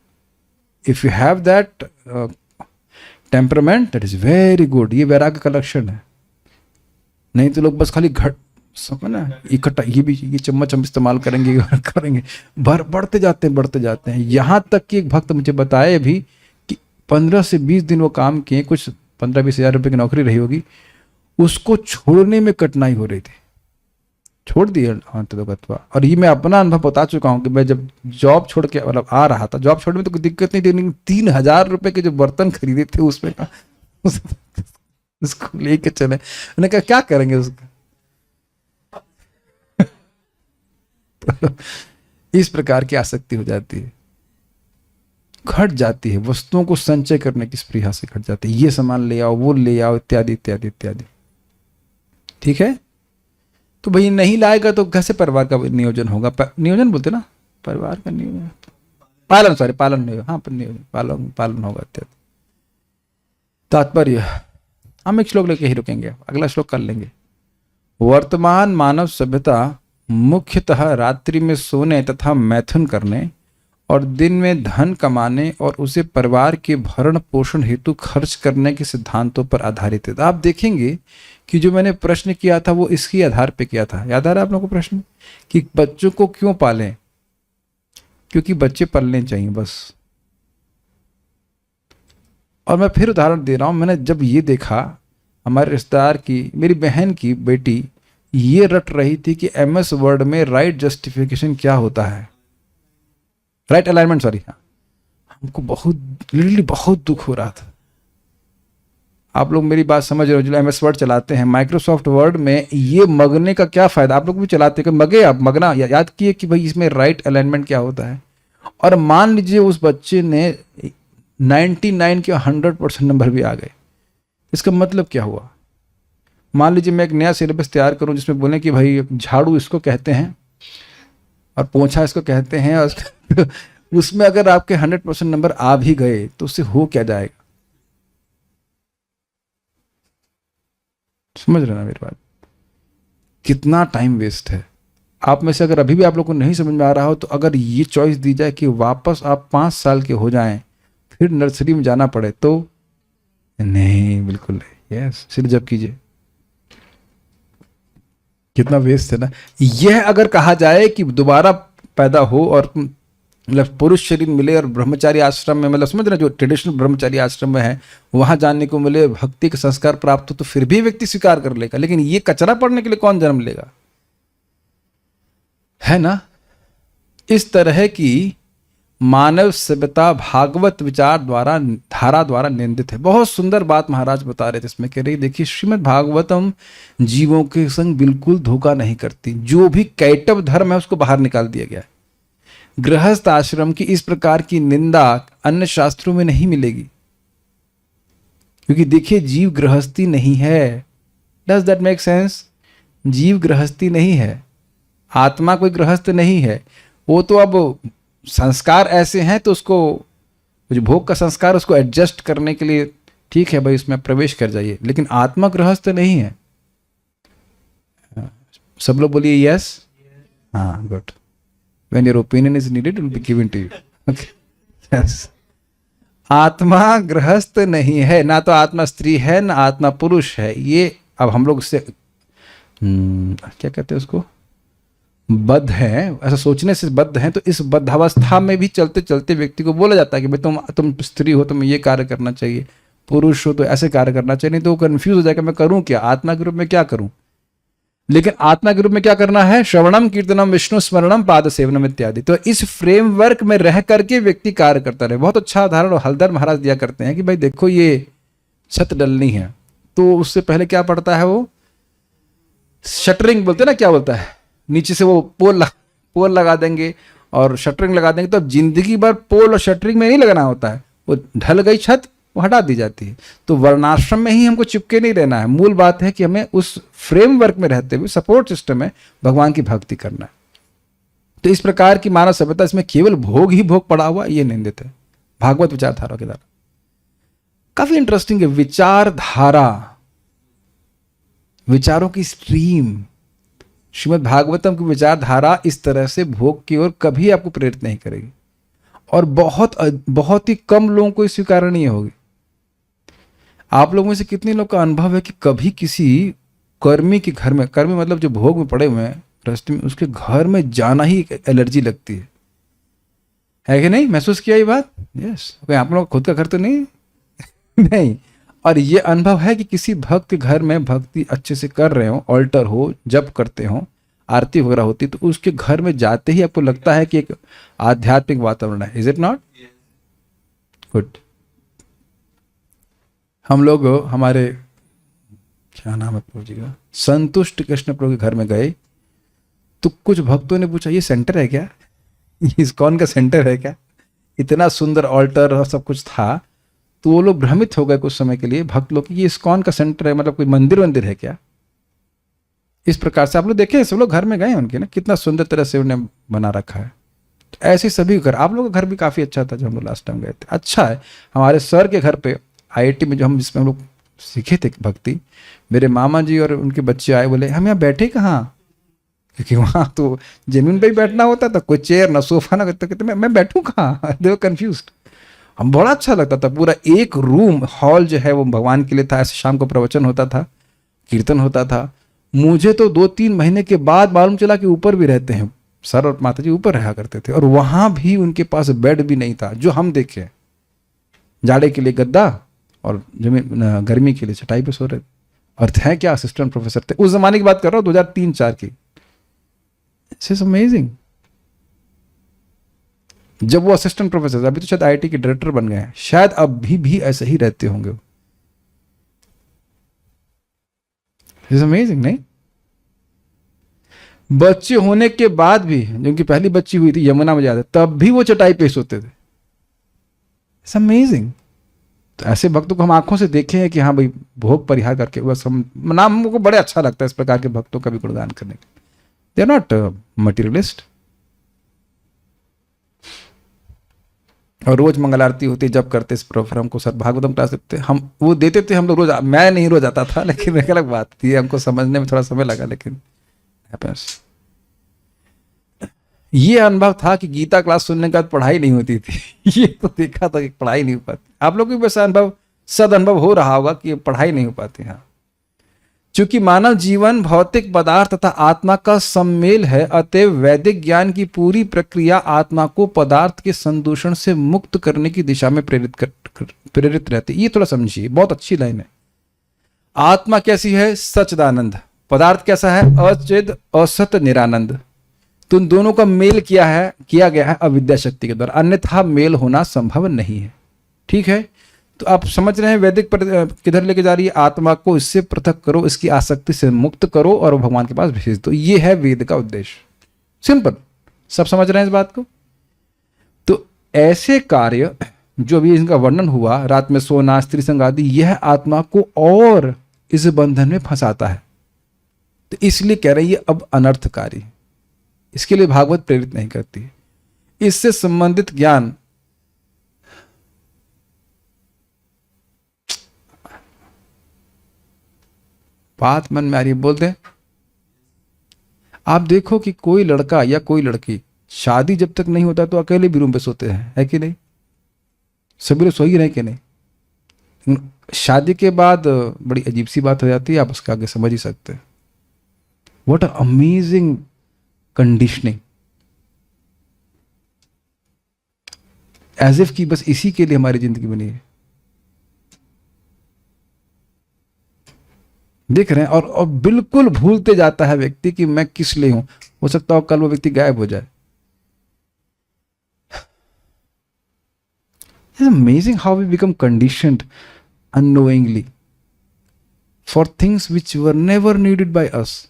If you have that temperament, that is very good. ये वैराग्य का लक्षण है। नहीं तो लोग बस खाली ना इकट्ठा, ये चम्मच हम इस्तेमाल करेंगे करेंगे, बढ़ते जाते हैं। यहाँ तक कि एक भक्त मुझे बताए भी कि 15 से 20 दिन वो काम किए, कुछ 15-20 हज़ार रुपए की नौकरी रही होगी, उसको छोड़ने में कठिनाई हो रही थी, छोड़ दिए अंततः। और ये मैं अपना अनुभव बता चुका हूँ कि मैं जब जॉब छोड़ के मतलब आ रहा था, जॉब छोड़ने में तो कोई दिक्कत नहीं थी, लेकिन 3,000 रुपए के जो बर्तन खरीदे थे उसमें उसको लेके चले। मैंने कहा क्या करेंगे उसका? इस प्रकार की आसक्ति हो जाती है, घट जाती है, वस्तुओं को संचय करने की स्पृहा से घट जाती है। ये सामान ले आओ, वो ले आओ, इत्यादि इत्यादि इत्यादि। ठीक है, तो भाई नहीं लाएगा तो कैसे परिवार का नियोजन होगा? नियोजन बोलते ना, परिवार का नियोजन, पालन, सॉरी पालन नहीं, हाँ नियोजन, पालन होगा इत्यादि। तात्पर्य हम एक श्लोक लेके ही रुकेंगे, अगला श्लोक कर लेंगे। वर्तमान मानव सभ्यता मुख्यतः रात्रि में सोने तथा मैथुन करने और दिन में धन कमाने और उसे परिवार के भरण पोषण हेतु खर्च करने के सिद्धांतों पर आधारित है। तो आप देखेंगे कि जो मैंने प्रश्न किया था वो इसके आधार पे किया था। याद आ रहा है आप लोगों को प्रश्न कि बच्चों को क्यों पालें? क्योंकि बच्चे पलने चाहिए बस। और मैं फिर उदाहरण दे रहा हूं, मैंने जब ये देखा, हमारे रिश्तेदार की, मेरी बहन की बेटी ये रट रही थी कि MS वर्ड में राइट जस्टिफिकेशन क्या होता है, राइट अलाइनमेंट, सॉरी, हमको लिटरली बहुत दुख हो रहा था। आप लोग मेरी बात समझ रहे हो, जो MS वर्ड चलाते हैं, माइक्रोसॉफ्ट वर्ड में ये मगने का क्या फायदा? आप लोग भी चलाते हैं, मगे आप मगना, याद किए कि भाई इसमें राइट अलाइनमेंट क्या होता है। और मान लीजिए उस बच्चे ने 99 के 100% नंबर भी आ गए, इसका मतलब क्या हुआ? मान लीजिए मैं एक नया सिलेबस तैयार करूं जिसमें बोले कि भाई झाड़ू इसको कहते हैं और पोंछा इसको कहते हैं, और उसमें अगर आपके 100% नंबर आ भी गए तो उससे हो क्या जाएगा? समझ रहे ना मेरी बात? कितना टाइम वेस्ट है। आप में से अगर अभी भी आप लोग को नहीं समझ में आ रहा हो तो अगर ये चॉइस दी जाए कि वापस आप 5 साल के हो जाएं, फिर नर्सरी में जाना पड़े, तो नहीं, बिल्कुल नहीं। यस, सिर जब कीजिए, कितना वेस्ट है ना। यह अगर कहा जाए कि दोबारा पैदा हो और मतलब पुरुष शरीर मिले और ब्रह्मचारी आश्रम में, मतलब समझ रहे, जो ट्रेडिशनल ब्रह्मचारी आश्रम में है वहां जानने को मिले, भक्ति का संस्कार प्राप्त हो, तो फिर भी व्यक्ति स्वीकार कर लेगा। लेकिन ये कचरा पड़ने के लिए कौन जन्म लेगा? है ना। इस तरह की मानव सभ्यता भागवत विचार द्वारा, धारा द्वारा निंदित है। बहुत सुंदर बात महाराज बता रहे थे इसमें, कह रही देखिए श्रीमद् भागवतम जीवों के संग बिल्कुल धोखा नहीं करती। जो भी कैटव धर्म है उसको बाहर निकाल दिया गया है। गृहस्थ आश्रम की इस प्रकार की निंदा अन्य शास्त्रों में नहीं मिलेगी, क्योंकि देखिए जीव गृहस्थी नहीं है। Does that make sense? जीव गृहस्थी नहीं है, आत्मा कोई गृहस्थ नहीं है। वो तो अब संस्कार ऐसे हैं तो उसको, जो भोग का संस्कार, उसको एडजस्ट करने के लिए ठीक है भाई उसमें प्रवेश कर जाइए, लेकिन आत्मा गृहस्थ नहीं है। सब लोग बोलिए यस। हाँ, good. When your opinion is needed it will be given to you. Okay, yes. आत्मा गृहस्थ नहीं है, ना तो आत्मा स्त्री है ना आत्मा पुरुष है। ये अब हम लोग उससे क्या कहते हैं उसको, बद्ध है, ऐसा सोचने से बद्ध हैं। तो इस बद्धावस्था में भी चलते चलते व्यक्ति को बोला जाता है कि भाई तुम स्त्री हो, तुम्हें ये कार्य करना चाहिए, पुरुष हो तो ऐसे कार्य करना चाहिए, नहीं तो वो कंफ्यूज हो जाएगा, मैं करूं क्या, आत्मा के रूप में क्या करूं। लेकिन आत्मा के रूप में क्या करना है, श्रवणम कीर्तनम विष्णु स्मरणम पाद सेवनम इत्यादि। तो इस फ्रेमवर्क में रह करके व्यक्ति कार्य करता रहे। बहुत अच्छा उदाहरण हलदर महाराज दिया करते हैं कि भाई देखो ये छत डलनी है, तो उससे पहले क्या पड़ता है, वो शटरिंग बोलते हैं ना, क्या बोलता है, नीचे से वो पोल लगा देंगे और शटरिंग लगा देंगे। तो अब जिंदगी भर पोल और शटरिंग में नहीं लगाना होता है, वो ढल गई छत वो हटा दी जाती है। तो वर्णाश्रम में ही हमको चिपके नहीं रहना है। मूल बात है कि हमें उस फ्रेमवर्क में रहते हुए सपोर्ट सिस्टम में भगवान की भक्ति करना है। तो इस प्रकार की मानव सभ्यता, इसमें केवल भोग ही भोग पड़ा हुआ, ये निंदित है भागवत विचारधारा के द्वारा। काफी इंटरेस्टिंग है विचारधारा, विचारों की स्ट्रीम। श्रीमद् भागवतम की विचारधारा इस तरह से भोग की ओर कभी आपको प्रेरित नहीं करेगी, और बहुत ही कम लोगों को स्वीकारणीय होगी। आप लोगों में से कितने लोग का अनुभव है कि कभी किसी कर्मी के घर में, कर्मी मतलब जो भोग में पड़े हुए हैं रास्ते में, उसके घर में जाना ही एलर्जी लगती है कि नहीं? महसूस किया ये बात? यस। आप लोग खुद का घर तो नहीं नहीं। और ये अनुभव है कि किसी भक्त के घर में भक्ति अच्छे से कर रहे हो, ऑल्टर हो, जप करते हो, आरती वगैरह होती, तो उसके घर में जाते ही आपको लगता है कि एक आध्यात्मिक वातावरण है। Is it not? गुड। हम लोग हमारे क्या नाम है प्रभु जी का, संतुष्ट कृष्ण प्रभु के घर में गए, तो कुछ भक्तों ने पूछा ये सेंटर है क्या, इस्कॉन का सेंटर है क्या? इतना सुंदर ऑल्टर और सब कुछ था। तो वो लोग भ्रमित हो गए कुछ समय के लिए, भक्त लोग, ये इस्कॉन का सेंटर है, मतलब कोई मंदिर है क्या? इस प्रकार से आप लोग देखें, सब लोग घर में गए उनके ना, कितना सुंदर तरह से उन्हें बना रखा है। तो ऐसे सभी घर, आप लोगों का घर भी काफी अच्छा था जब हम लोग लास्ट टाइम गए थे। अच्छा है। हमारे सर के घर पे आईआईटी में जो हम जिसमें हम लोग सीखे थे भक्ति, मेरे मामा जी और उनके बच्चे आए, बोले हम यहाँ बैठे कहाँ, क्योंकि वहां तो जमीन पे ही बैठना होता था, कोई चेयर ना सोफा ना, तो कहते मैं बैठूं कहाँ, दे वर कंफ्यूज्ड। हम बड़ा अच्छा लगता था, पूरा एक रूम हॉल जो है वो भगवान के लिए था। ऐसे शाम को प्रवचन होता था, कीर्तन होता था। मुझे तो 2-3 महीने के बाद मालूम चला कि ऊपर भी रहते हैं, सर और माता जी ऊपर रहा करते थे, और वहां भी उनके पास बेड भी नहीं था जो हम देखे। जाड़े के लिए गद्दा और जमीन, गर्मी के लिए चटाई पे सो रहे थे। और थे क्या, असिस्टेंट प्रोफेसर थे। उस जमाने की बात कर रहा हूँ, 2003-4 की। It's is amazing. जब वो असिस्टेंट प्रोफेसर, अभी तो शायद आईआईटी के डायरेक्टर बन गए हैं, शायद अभी भी ऐसे ही रहते होंगे। इट्स अमेजिंग, नहीं? बच्चे होने के बाद भी, जिनकी पहली बच्ची हुई थी यमुना में जाते, तब भी वो चटाई पे सोते थे। It's amazing. तो ऐसे भक्तों को हम आंखों से देखे हैं कि हाँ भाई भोग परिहार करके, बस हम नाम, हमको बड़े अच्छा लगता है इस प्रकार के भक्तों का भी गुणगान करने के। They are not materialist. और रोज मंगल आरती होती, जब करते इस प्रोग्राम को, सर भागवतम क्लास देते हम, वो देते थे, हम लोग रोज, मैं नहीं रोज आता था, लेकिन एक अलग बात थी, हमको समझने में थोड़ा समय लगा, लेकिन ये अनुभव था कि गीता क्लास सुनने के बाद पढ़ाई नहीं होती थी। ये तो देखा था कि पढ़ाई नहीं हो पाती। आप लोग भी वैसा अनुभव, सद अनुभव हो रहा होगा कि पढ़ाई नहीं हो पाती। हाँ, चूंकि मानव जीवन भौतिक पदार्थ तथा आत्मा का सम्मेल है, अतएव वैदिक ज्ञान की पूरी प्रक्रिया आत्मा को पदार्थ के संदूषण से मुक्त करने की दिशा में प्रेरित रहती है। ये थोड़ा समझिए, बहुत अच्छी लाइन है। आत्मा कैसी है? सच्चिदानंद। पदार्थ कैसा है? अचिद असत निरानंद। तो उन दोनों का मेल किया गया है अविद्या शक्ति के द्वारा, अन्यथा मेल होना संभव नहीं है। ठीक है, तो आप समझ रहे हैं वैदिक किधर लेके जा रही है? आत्मा को इससे पृथक करो, इसकी आसक्ति से मुक्त करो और भगवान के पास भेज दो। ये है वेद का उद्देश्य। सिंपल। सब समझ रहे हैं इस बात को? तो ऐसे कार्य जो अभी इनका वर्णन हुआ, रात में सोना, स्त्री संग आदि, यह आत्मा को और इस बंधन में फंसाता है। तो इसलिए कह रहे हैं ये अब अनर्थकारी। इसके लिए भागवत प्रेरित नहीं करती। इससे संबंधित ज्ञान बात मन में आ रही है, बोल दे। आप देखो कि कोई लड़का या कोई लड़की शादी जब तक नहीं होता तो अकेले भी रूम पे सोते हैं, है कि नहीं? सभी लोग सो ही रहे कि नहीं? शादी के बाद बड़ी अजीब सी बात हो जाती है, आप उसके आगे समझ ही सकते हैं। What a amazing conditioning, as if कि बस इसी के लिए हमारी जिंदगी बनी है। देख रहे हैं, और बिल्कुल भूलते जाता है व्यक्ति कि मैं किस लिए हूं। हो सकता हो कल वो व्यक्ति गायब हो जाए। It's amazing how we become conditioned unknowingly for things which were never needed by us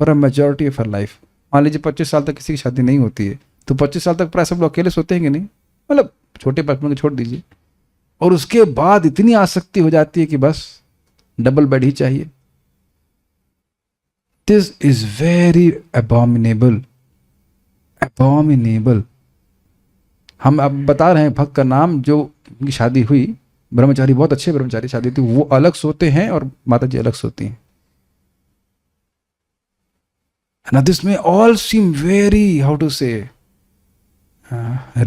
for a majority of our life. मान लीजिए 25 साल तक किसी की शादी नहीं होती है तो 25 साल तक प्राय सब लोग अकेले सोते हैं कि नहीं? मतलब छोटे बचपन के छोड़ दीजिए, और उसके बाद इतनी आसक्ति हो जाती है कि बस डबल बेड ही चाहिए। This is very abominable, abominable। हम अब बता रहे हैं भक्त का नाम, जो उनकी शादी हुई, ब्रह्मचारी, बहुत अच्छे ब्रह्मचारी शादी थी, वो अलग सोते हैं और माता जी अलग सोती हैं। Now this may all seem very, how to say,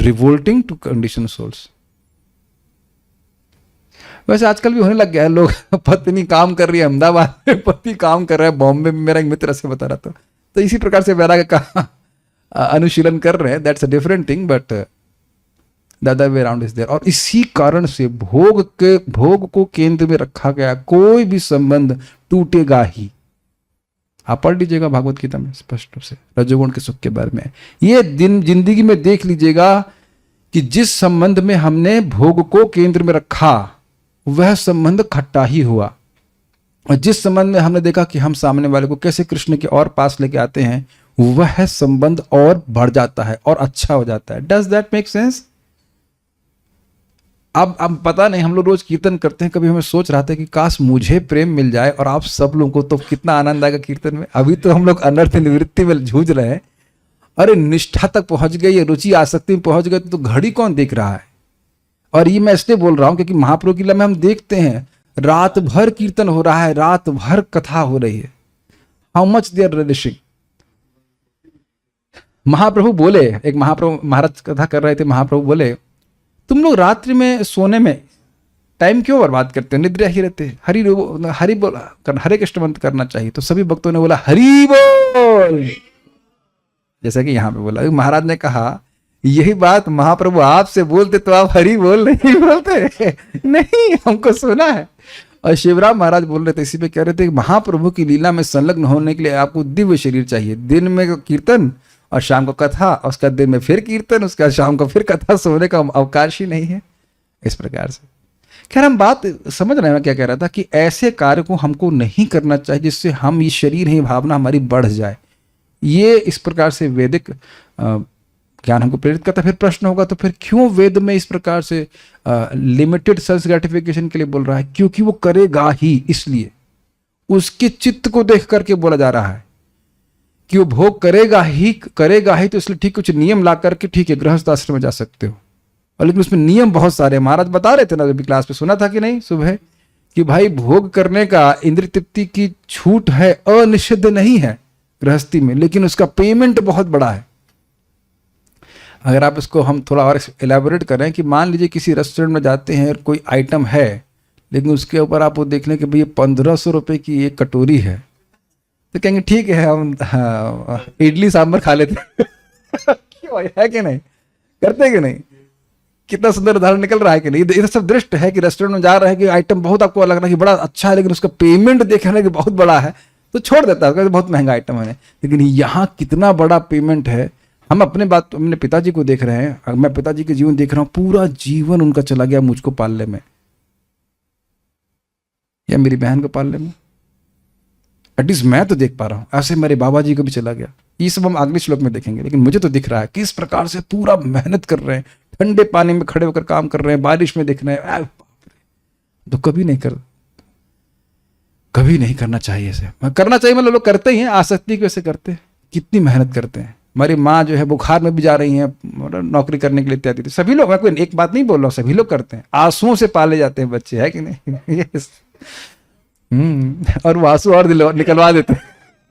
revolting to conditioned souls। वैसे आजकल भी होने लग गया है, लोग पत्नी काम कर रही है अहमदाबाद में, पति काम कर रहा है बॉम्बे में। मेरा एक मित्र से बता रहा था, तो इसी प्रकार से वैराग्य का अनुशीलन कर रहे हैं। That's a different thing, but the other way around is there. और इसी कारण से भोग को केंद्र में रखा गया कोई भी संबंध टूटेगा ही। आप पढ़ लीजिएगा भागवत गीता में स्पष्ट रूप से रजोगुण के सुख के बारे में। ये दिन जिंदगी में देख लीजिएगा कि जिस संबंध में हमने भोग को केंद्र में रखा वह संबंध खट्टा ही हुआ, और जिस संबंध में हमने देखा कि हम सामने वाले को कैसे कृष्ण के और पास लेके आते हैं वह संबंध और बढ़ जाता है और अच्छा हो जाता है। Does that make sense? अब पता नहीं, हम लोग रोज कीर्तन करते हैं, कभी हमें सोच रहा था कि काश मुझे प्रेम मिल जाए और आप सब लोगों को, तो कितना आनंद आएगा कीर्तन में। अभी तो हम लोग अनर्थ निवृत्ति में जूझ रहे हैं। अरे निष्ठा तक पहुंच गई, रुचि आसक्ति में पहुंच गए तो घड़ी कौन देख रहा है? और ये मैं इसलिए बोल रहा हूं क्योंकि महाप्रभु की लीला में हम देखते हैं रात भर कीर्तन हो रहा है, रात भर कथा हो रही है। How much they are relishing. Mahaprabhu बोले, एक महाप्रभु महाराज कथा कर रहे थे, महाप्रभु बोले तुम लोग रात्रि में सोने में टाइम क्यों बर्बाद करते हो, निद्रा ही रहते, हरे कृष्ण मंत्र करना चाहिए। तो सभी भक्तों ने बोला हरि बोल, जैसा कि यहां पे बोला। महाराज ने कहा यही बात महाप्रभु आपसे बोलते तो आप हरि बोल नहीं बोलते? नहीं, हमको सुना है। और शिवराम महाराज बोल रहे थे, इसी पे कह रहे थे कि महाप्रभु की लीला में संलग्न होने के लिए आपको दिव्य शरीर चाहिए। दिन में कीर्तन और शाम को कथा, और उसका दिन में फिर कीर्तन, उसका शाम को फिर कथा, सोने का अवकाश ही नहीं है। इस प्रकार से खैर हम बात समझ रहे हैं। मैं क्या कह रहा था कि ऐसे कार्य को हमको नहीं करना चाहिए जिससे हम ये शरीर ही भावना हमारी बढ़ जाए। ये इस प्रकार से वैदिक ज्ञान हमको प्रेरित करता है। फिर प्रश्न होगा तो फिर क्यों वेद में इस प्रकार से लिमिटेड सेल्स ग्रेटिफिकेशन के लिए बोल रहा है? क्योंकि वो करेगा ही, इसलिए उसके चित्त को देख करके बोला जा रहा है कि वो भोग करेगा ही तो इसलिए ठीक कुछ नियम ला करके ठीक है गृहस्थ आश्रम में जा सकते हो। और लेकिन उसमें नियम बहुत सारे, महाराज बता रहे थे ना, अभी क्लास में सुना था कि नहीं सुबह, कि भाई भोग करने का इंद्रिय तृप्ति की छूट है, अनिषिद्ध नहीं है गृहस्थी में, लेकिन उसका पेमेंट बहुत बड़ा है। अगर आप इसको हम थोड़ा और एलैबोरेट करें कि मान लीजिए किसी रेस्टोरेंट में जाते हैं और कोई आइटम है, लेकिन उसके ऊपर आप वो देख लें कि भाई 1500 रुपये की एक कटोरी है, तो कहेंगे ठीक है हम इडली सांभर खा लेते क्यों, है कि नहीं? करते हैं कि नहीं? कितना सुंदर उदाहरण निकल रहा है कि नहीं? ये सब दृष्ट है कि रेस्टोरेंट में जा रहे हैं कि आइटम बहुत आपको लग रहा है कि बड़ा अच्छा है, लेकिन उसका पेमेंट देखने कि बहुत बड़ा है तो छोड़ देता है, बहुत महंगा आइटम है। लेकिन यहाँ कितना बड़ा पेमेंट है। हम अपने पिताजी को देख रहे हैं, मैं पिताजी के जीवन देख रहा हूँ, पूरा जीवन उनका चला गया मुझको पालने में या मेरी बहन को पालने में। एटलीस्ट मैं तो देख पा रहा हूँ, ऐसे मेरे बाबा जी को भी चला गया। ये सब हम अगले श्लोक में देखेंगे, लेकिन मुझे तो दिख रहा है किस प्रकार से पूरा मेहनत कर रहे हैं, ठंडे पानी में खड़े होकर काम कर रहे हैं, बारिश में देख रहे हैं। तो कभी नहीं करना चाहिए इसे। करना चाहिए मतलब लोग करते ही हैं, आसक्ति की वजह से करते हैं। कितनी मेहनत करते हैं। हमारी माँ जो है बुखार में भी जा रही हैं नौकरी करने के लिए इत्यादि। तो सभी लोग, मैं कोई एक बात नहीं बोल रहा हूँ, सभी लोग करते हैं। आंसुओं से पाले जाते हैं बच्चे, है कि नहीं? और वो आंसू और निकलवा देते हैं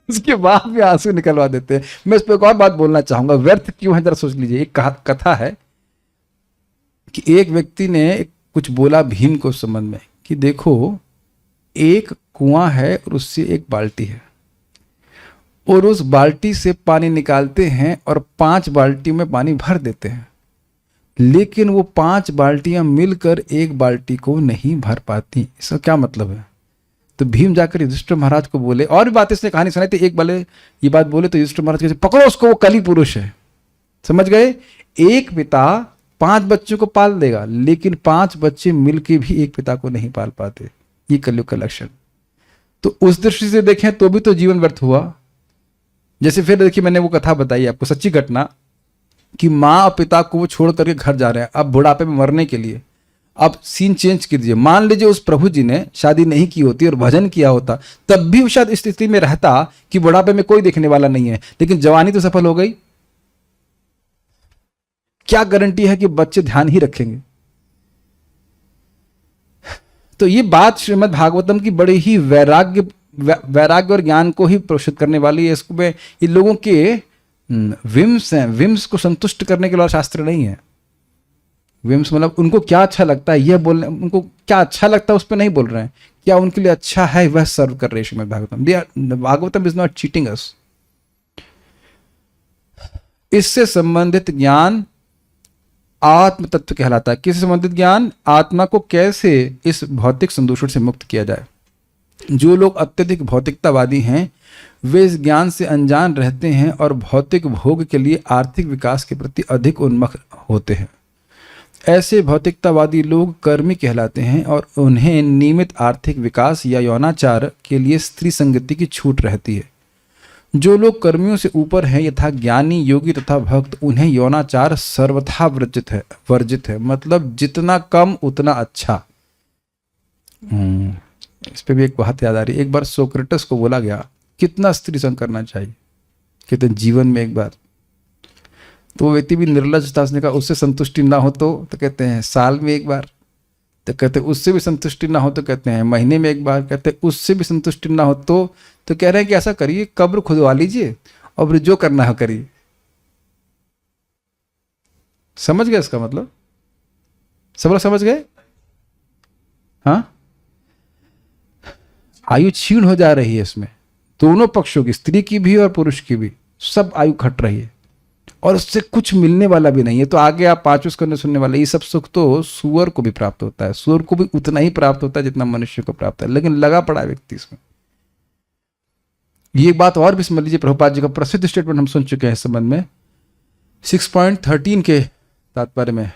उसके बाद भी आंसू निकलवा देते हैं। मैं इस पर एक और बात बोलना चाहूंगा, व्यर्थ क्यों है जरा सोच लीजिए। एक कथा है कि एक व्यक्ति ने कुछ बोला भीम को उस संबंध में कि देखो, एक कुआं है और उससे एक बाल्टी है, और उस बाल्टी से पानी निकालते हैं और 5 बाल्टी में पानी भर देते हैं, लेकिन वो 5 बाल्टियां मिलकर एक बाल्टी को नहीं भर पाती। इसका क्या मतलब है? तो भीम जाकर युधिष्ठिर महाराज को बोले, और भी बातें इसने कहानी सुनाई थी, एक बाले ये बात बोले तो युधिष्ठिर महाराज कहते पकड़ो उसको, वो कली पुरुष है। समझ गए? एक पिता 5 बच्चों को पाल देगा, लेकिन 5 बच्चे मिलके भी एक पिता को नहीं पाल पाते। ये कलयुग का लक्षण। तो उस दृष्टि से देखें तो भी तो जीवन व्यर्थ हुआ। जैसे फिर देखिए, मैंने वो कथा बताई आपको, सच्ची घटना, कि माँ और पिता को वो छोड़ करके घर जा रहे हैं अब बुढ़ापे में मरने के लिए। अब सीन चेंज कीजिए, मान लीजिए उस प्रभु जी ने शादी नहीं की होती और भजन किया होता, तब भी वो शायद इस स्थिति में रहता कि बुढ़ापे में कोई देखने वाला नहीं है, लेकिन जवानी तो सफल हो गई। क्या गारंटी है कि बच्चे ध्यान ही रखेंगे? तो ये बात श्रीमद् भागवतम की बड़ी ही वैराग्य और ज्ञान को ही प्रदर्शित करने वाली है। इसको में इन लोगों के विम्स हैं, विम्स को संतुष्ट करने के लिए शास्त्र नहीं है। विम्स मतलब उनको क्या अच्छा लगता है यह बोलने, उनको क्या अच्छा लगता है उस पर नहीं बोल रहे हैं, क्या उनके लिए अच्छा है वह सर्व कर रहे हैं Shrimad Bhagavatam. Bhagavatam is not cheating us. इससे संबंधित ज्ञान आत्म तत्व कहलाता है। किससे संबंधित ज्ञान? आत्मा को कैसे इस भौतिक संदूषण से मुक्त किया जाए। जो लोग अत्यधिक भौतिकतावादी हैं वे इस ज्ञान से अनजान रहते हैं और भौतिक भोग के लिए आर्थिक विकास के प्रति अधिक उन्मुख होते हैं। ऐसे भौतिकतावादी लोग कर्मी कहलाते हैं और उन्हें नियमित आर्थिक विकास या यौनाचार के लिए स्त्री संगति की छूट रहती है। जो लोग कर्मियों से ऊपर हैं यथा ज्ञानी, योगी तथा भक्त, उन्हें यौनाचार सर्वथा वर्जित है। मतलब जितना कम उतना अच्छा। इस पे भी एक बात याद आ रही है। एक बार सोक्रेटस को बोला गया कितना स्त्री संग करना चाहिए, कहते जीवन में एक बार। तो वो व्यक्ति भी निर्लज था, उसने कहा उससे संतुष्टि ना हो तो कहते हैं साल में एक बार, तो कहते उससे भी संतुष्टि ना हो तो कहते हैं महीने में एक बार, कहते उससे भी संतुष्टि ना हो तो कह रहे हैं कि ऐसा करिए कब्र खुदवा लीजिए और जो करना है करिए। समझ गए इसका मतलब? सब लोग समझ गए? हाँ, आयु क्षीण हो जा रही है इसमें, दोनों पक्षों की, स्त्री की भी और पुरुष की भी, सब आयु घट रही है और उससे कुछ मिलने वाला भी नहीं है। तो आगे आप 5 स्कंद सुनने वाले, ये सब सुख तो सूअर को भी प्राप्त होता है, सूअर को भी उतना ही प्राप्त होता है जितना मनुष्य को प्राप्त है, लेकिन लगा पड़ा है व्यक्ति इसमें। ये बात और भी समझ लीजिए, प्रभुपाद जी का प्रसिद्ध स्टेटमेंट हम सुन चुके हैं इस संबंध में 6.13 के तात्पर्य में,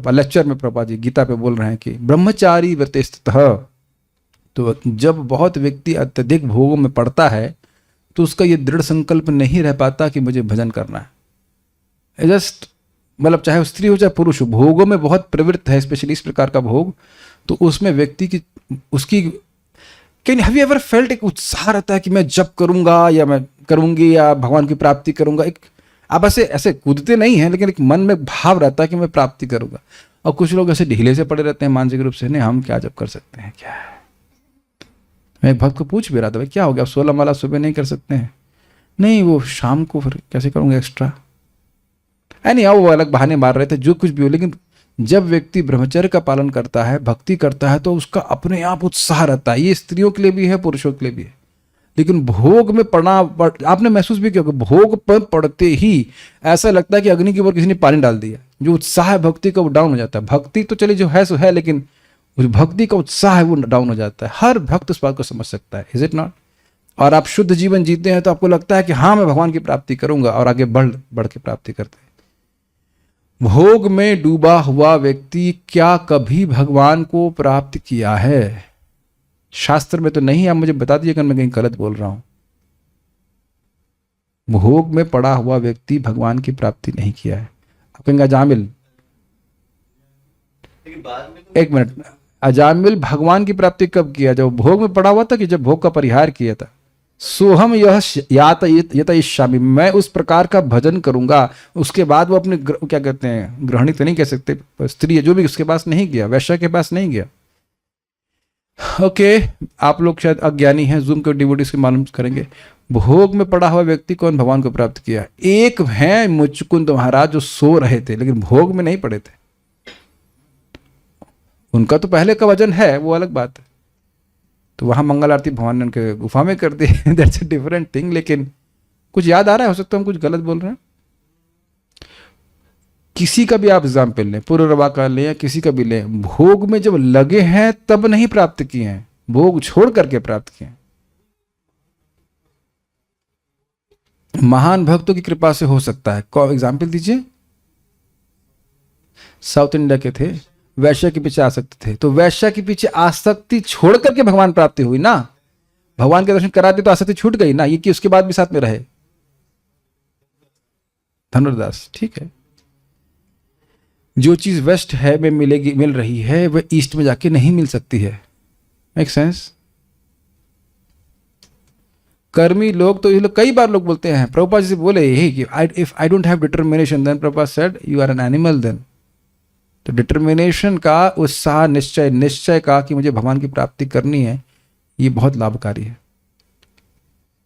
लेक्चर में प्रभुपाद जी गीता पे बोल रहे हैं कि ब्रह्मचारी व्रते स्थितः। तो जब बहुत व्यक्ति अत्यधिक भोगों में पड़ता है तो उसका ये दृढ़ संकल्प नहीं रह पाता कि मुझे भजन करना है। जस्ट मतलब चाहे स्त्री हो चाहे पुरुष हो, भोगों में बहुत प्रवृत्त है, स्पेशली इस प्रकार का भोग, तो उसमें व्यक्ति की उसकी can have you ever felt, एक उत्साह रहता है कि मैं जप करूंगा या मैं करूंगी या भगवान की प्राप्ति करूंगा। एक आप ऐसे कूदते नहीं हैं, लेकिन एक मन में भाव रहता है कि मैं प्राप्ति करूंगा। और कुछ लोग ऐसे ढीले से पड़े रहते हैं मानसिक रूप से, नहीं हम क्या जप कर सकते हैं क्या है। मैं एक भक्त को पूछ भी रहा था, भाई क्या हो गया, 16 माला सुबह नहीं कर सकते हैं? नहीं वो शाम को फिर कैसे करूंगा एक्स्ट्रा, नहीं आओ, वो अलग बहाने मार रहे थे, जो कुछ भी हो। लेकिन जब व्यक्ति ब्रह्मचर्य का पालन करता है, भक्ति करता है, तो उसका अपने आप उत्साह रहता है। ये स्त्रियों के लिए भी है, पुरुषों के लिए भी है। लेकिन भोग में पड़ना, आपने महसूस भी किया कि भोग पर पड़ते ही ऐसा लगता है कि अग्नि के ऊपर किसी ने पानी डाल दिया। जो उत्साह है भक्ति का वो डाउन हो जाता है। भक्ति तो चलिए जो है सो है, लेकिन उस भक्ति का उत्साह है वो डाउन हो जाता है। हर भक्त उस बात को समझ सकता है, इज इट नॉट? और आप शुद्ध जीवन जीते हैं तो आपको लगता है कि हाँ मैं भगवान की प्राप्ति करूंगा, और आगे बढ़ के प्राप्ति करते हैं। भोग में डूबा हुआ व्यक्ति क्या कभी भगवान को प्राप्त किया है? शास्त्र में तो नहीं, आप मुझे बता दीजिए अगर मैं कहीं गलत बोल रहा हूं। भोग में पड़ा हुआ व्यक्ति भगवान की प्राप्ति नहीं किया है। आप कहेंगे अजामिल, एक मिनट, अजामिल भगवान की प्राप्ति कब किया? जब भोग में पड़ा हुआ था कि जब भोग का परिहार किया था? सोहम यह यातयिष्यामि, मैं उस प्रकार का भजन करूंगा। उसके बाद वो अपने क्या कहते हैं, ग्रहणी तो नहीं कह सकते, स्त्री जो भी उसके पास नहीं गया, वैश्य के पास नहीं गया, ओके, आप लोग शायद अज्ञानी हैं, जूम के डिवोटीज के मालूम करेंगे। भोग में पड़ा हुआ व्यक्ति कौन भगवान को प्राप्त किया? एक हैं मुचकुंद महाराज जो सो रहे थे लेकिन भोग में नहीं पड़े थे। उनका तो पहले का वजन है, वो अलग बात है। तो वहां मंगल आरती भगवान ने उनके गुफा में कर दी, दैट्स अ डिफरेंट थिंग। लेकिन कुछ याद आ रहा है? हो सकता है हम कुछ गलत बोल रहे हैं। किसी का भी आप एग्जाम्पल लें, पुररवा का लें या किसी का भी लें, भोग में जब लगे हैं तब नहीं प्राप्त किए हैं, भोग छोड़ करके प्राप्त किए हैं। महान भक्तों की कृपा से हो सकता है। कौन एग्जाम्पल दीजिए? साउथ इंडिया के थे, वैश्य के पीछे आसक्ति थे, तो वैश्य के पीछे आसक्ति छोड़ करके भगवान प्राप्ति हुई ना। भगवान के दर्शन कराते तो आसक्ति छूट गई ना, ये कि उसके बाद भी साथ में रहे। धनुर्दास, ठीक है। जो चीज वेस्ट है में मिलेगी, मिल रही है, वह ईस्ट में जाके नहीं मिल सकती है। Make sense? कर्मी लोग तो ये लोग कई बार लोग बोलते हैं, प्रभुपाद जी से बोले यही कि if I don't have determination then Prabhupada said you are an animal then. तो डिटर्मिनेशन का उत्साह, निश्चय का कि मुझे भगवान की प्राप्ति करनी है, ये बहुत लाभकारी है।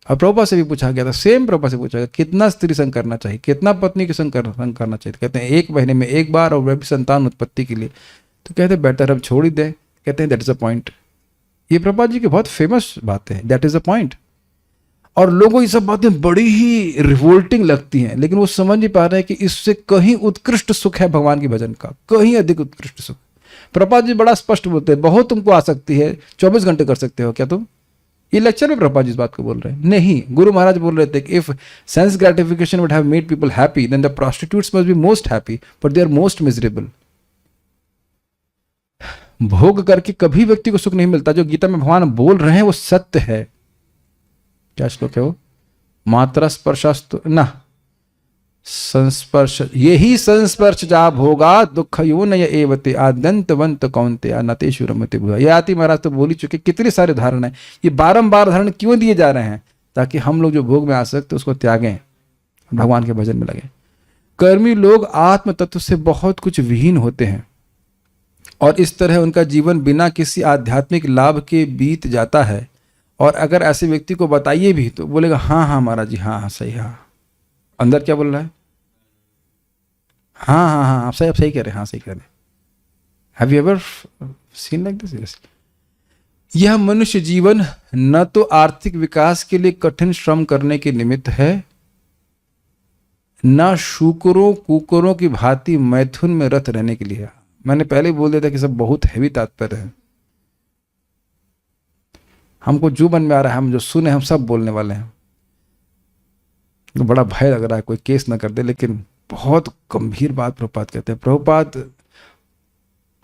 और प्रभुपाद से भी पूछा गया था, सेम प्रभुपाद से पूछा गया कितना स्त्री संग करना चाहिए, कितना पत्नी के संग करना चाहिए। कहते हैं 1 महीने में 1 बार, और वह भी संतान उत्पत्ति के लिए। तो कहते हैं बेटर अब छोड़ ही दे। कहते हैं दैट इज अ पॉइंट। ये प्रभुपाद जी की बहुत फेमस बातें हैं, दैट इज अ पॉइंट। और लोगों को ये सब बातें बड़ी ही रिवोल्टिंग लगती हैं, लेकिन वो समझ नहीं पा रहे हैं कि इससे कहीं उत्कृष्ट सुख है भगवान के भजन का, कहीं अधिक उत्कृष्ट सुख। प्रभुपाद जी बड़ा स्पष्ट बोलते हैं, बहुत तुमको आ सकती है, 24 घंटे कर सकते हो क्या तुम? ये लेक्चर में प्रभुपाद जी इस बात को बोल रहे हैं। नहीं, गुरु महाराज बोल रहे थे कि if sense gratification would have made people happy then the prostitutes must be most happy but they are most miserable. भोग करके कभी व्यक्ति को सुख नहीं मिलता। जो गीता में भगवान बोल रहे हैं वो सत्य है। क्या श्लोक है वो? मात्रा स्पर्शास्तु ना संस्पर्श, यही संस्पर्श जा भोगा दुख यो नय एवते आद्यंतवंत कौन्ते नतेषु रमते भूया। ये आती महाराज तो बोल ही चुके, कितने सारे उदाहरण है। ये बारंबार उदाहरण क्यों दिए जा रहे हैं? ताकि हम लोग जो भोग में आ सकते उसको त्यागें, भगवान के भजन में लगे। कर्मी लोग आत्म तत्व से बहुत कुछ विहीन होते हैं और इस तरह उनका जीवन बिना किसी आध्यात्मिक लाभ के बीत जाता है। और अगर ऐसे व्यक्ति को बताइए भी तो बोलेगा हाँ हाँ महाराज जी, हाँ हाँ सही, हाँ। अंदर क्या बोल रहा है? हाँ हाँ हाँ, आप सही कह रहे हैं, हाँ सही कह रहे हैं। Have you ever seen like this? यह मनुष्य जीवन न तो आर्थिक विकास के लिए कठिन श्रम करने के निमित्त है, न शुकरों कुकरों की भांति मैथुन में रत रहने के लिए है। मैंने पहले ही बोल दिया था कि सब बहुत हैवी तात्पर्य है। हमको जो मन में आ रहा है, हम जो सुने, हम सब बोलने वाले हैं। तो बड़ा भय लग रहा है कोई केस ना कर दे, लेकिन बहुत गंभीर बात प्रभुपाद कहते हैं। प्रभुपाद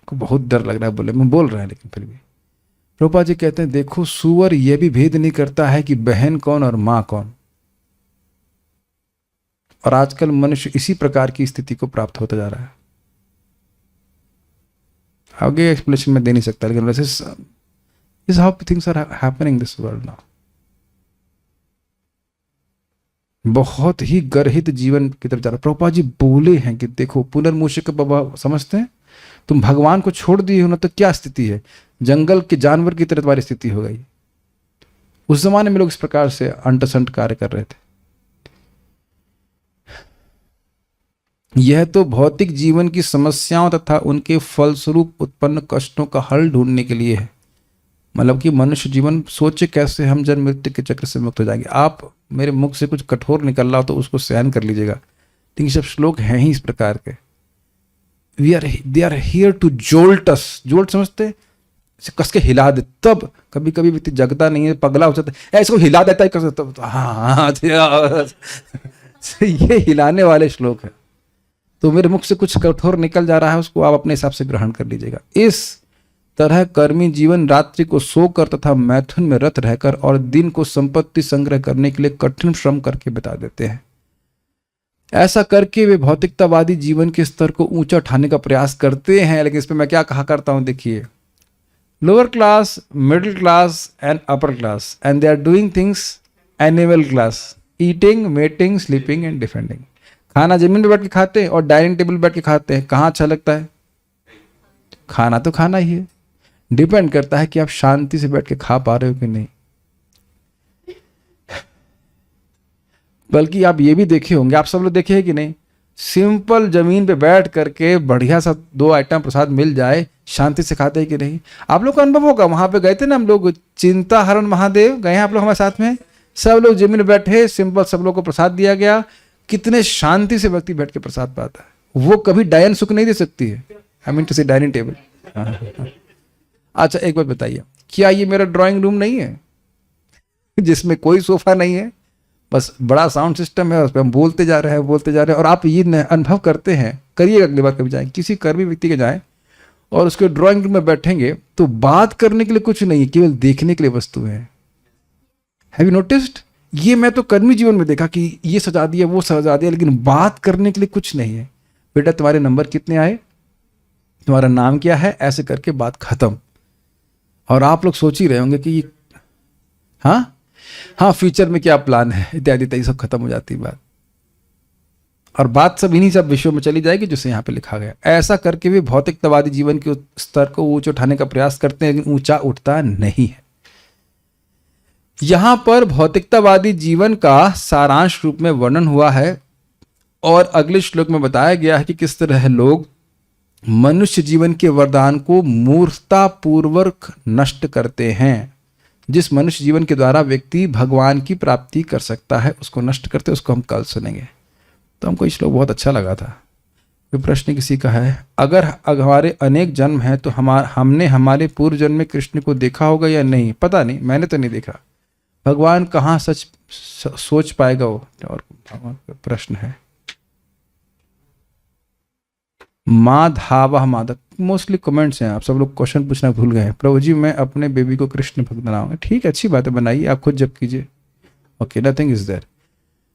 को बहुत डर लग रहा है बोले, मैं बोल रहा है लेकिन फिर भी प्रभुपाद जी कहते हैं देखो, सुअर यह भी भेद नहीं करता है कि बहन कौन और मां कौन। और आजकल मनुष्य इसी प्रकार की स्थिति को प्राप्त होता जा रहा है। आगे एक्सप्लेनेशन में दे नहीं सकता, लेकिन वैसे is how things are happening in this world now. बहुत ही गर्हित जीवन की तरफ जा रहा। प्रभुपाद जी बोले हैं कि देखो, पुनर्मूषक का बाबा समझते हैं, तुम भगवान को छोड़ दिए हो ना तो क्या स्थिति है, जंगल के जानवर की तरह तुम्हारी स्थिति हो गई। उस जमाने में लोग इस प्रकार से अंटसंट कार्य कर रहे थे। यह तो भौतिक जीवन की समस्याओं तथा उनके फलस्वरूप उत्पन्न कष्टों का हल ढूंढने के लिए है। मतलब कि मनुष्य जीवन सोचे कैसे हम जन्म मृत्यु के चक्र से मुक्त हो जाएंगे। आप मेरे मुख से कुछ कठोर निकल रहा हो तो उसको सहन कर लीजिएगा। लेकिन सब श्लोक हैं ही इस प्रकार के। They are here to jolt us. Jolt समझते, कस के हिला दे। तब कभी कभी व्यक्ति जगता नहीं है, पगला हो जाता है, इसको हिला देता है कस, तब हाँ ये हिलाने वाले श्लोक है। तो मेरे मुख से कुछ कठोर निकल जा रहा है, उसको आप अपने हिसाब से ग्रहण कर लीजिएगा। इस तरह कर्मी जीवन रात्रि को सोकर तथा मैथुन में रत रहकर और दिन को संपत्ति संग्रह करने के लिए कठिन श्रम करके बिता देते हैं। ऐसा करके वे भौतिकतावादी जीवन के स्तर को ऊंचा उठाने का प्रयास करते हैं। लेकिन इसमें मैं क्या कहा करता हूं, देखिए, lower class, middle class and upper class, and they are doing things animal class, eating, mating, sleeping and defending. खाना जमीन पर बैठ के खाते हैं और डाइनिंग टेबल बैठ के खाते हैं। कहाँ अच्छा लगता है? खाना तो खाना ही है। डिपेंड करता है कि आप शांति से बैठ के खा पा रहे हो कि नहीं। बल्कि आप ये भी देखे होंगे, आप सब लोग देखे हैं कि नहीं, सिंपल जमीन पे बैठ करके बढ़िया सा 2 आइटम प्रसाद मिल जाए, शांति से खाते हैं कि नहीं। आप लोग का अनुभव होगा, वहां पे गए थे ना हम लोग, चिंता हरण महादेव गए हैं आप लोग हमारे साथ में, सब लोग जमीन में बैठे, सिंपल सब लोग को प्रसाद दिया गया, कितने शांति से व्यक्ति बैठ के प्रसाद पाता है। वो कभी डायन सुख नहीं दे सकती है, आई मीन टू से डाइनिंग टेबल। अच्छा एक बात बताइए, क्या ये मेरा ड्राइंग रूम नहीं है जिसमें कोई सोफा नहीं है, बस बड़ा साउंड सिस्टम है, उस पर हम बोलते जा रहे हैं, और आप ये अनुभव करते हैं, करिए अगली बार कभी जाएं, किसी कर्मी व्यक्ति के जाएं और उसके ड्राइंग रूम में बैठेंगे तो बात करने के लिए कुछ नहीं है, केवल देखने के लिए वस्तु है। Have you noticed? ये मैं तो कर्मी जीवन में देखा कि ये सजा दिया, वो सजा दिया, लेकिन बात करने के लिए कुछ नहीं है। बेटा तुम्हारे नंबर कितने आए, तुम्हारा नाम क्या है, ऐसे करके बात खत्म। और आप लोग सोच ही रहे होंगे कि हाँ फ्यूचर में क्या प्लान है इत्यादि इत्यादि, सब खत्म हो जाती बात, और बात सब इन्हीं सब विषयों में चली जाएगी जिसे यहाँ पे लिखा गया। ऐसा करके भी भौतिकतावादी जीवन के स्तर को ऊंचा उठाने का प्रयास करते हैं, लेकिन ऊंचा उठता नहीं है। यहां पर भौतिकतावादी जीवन का सारांश रूप में वर्णन हुआ है, और अगले श्लोक में बताया गया है कि किस तरह लोग मनुष्य जीवन के वरदान को मूर्खतापूर्वक नष्ट करते हैं। जिस मनुष्य जीवन के द्वारा व्यक्ति भगवान की प्राप्ति कर सकता है उसको नष्ट करते, उसको हम कल सुनेंगे। तो हमको ये श्लोक बहुत अच्छा लगा था। कोई प्रश्न किसी का है? अगर हमारे अनेक जन्म हैं तो हमने हमारे पूर्व जन्म में कृष्ण को देखा होगा या नहीं, पता नहीं, मैंने तो नहीं देखा। भगवान कहाँ सच सोच पाएगा वो, और प्रश्न है। माधव माधव मोस्टली कमेंट्स हैं, आप सब लोग क्वेश्चन पूछना भूल गए हैं। प्रभु जी मैं अपने बेबी को कृष्ण भक्त बनाऊंगा, ठीक है, अच्छी बात है, बनाइए, आप खुद जब कीजिए। Okay, nothing is there,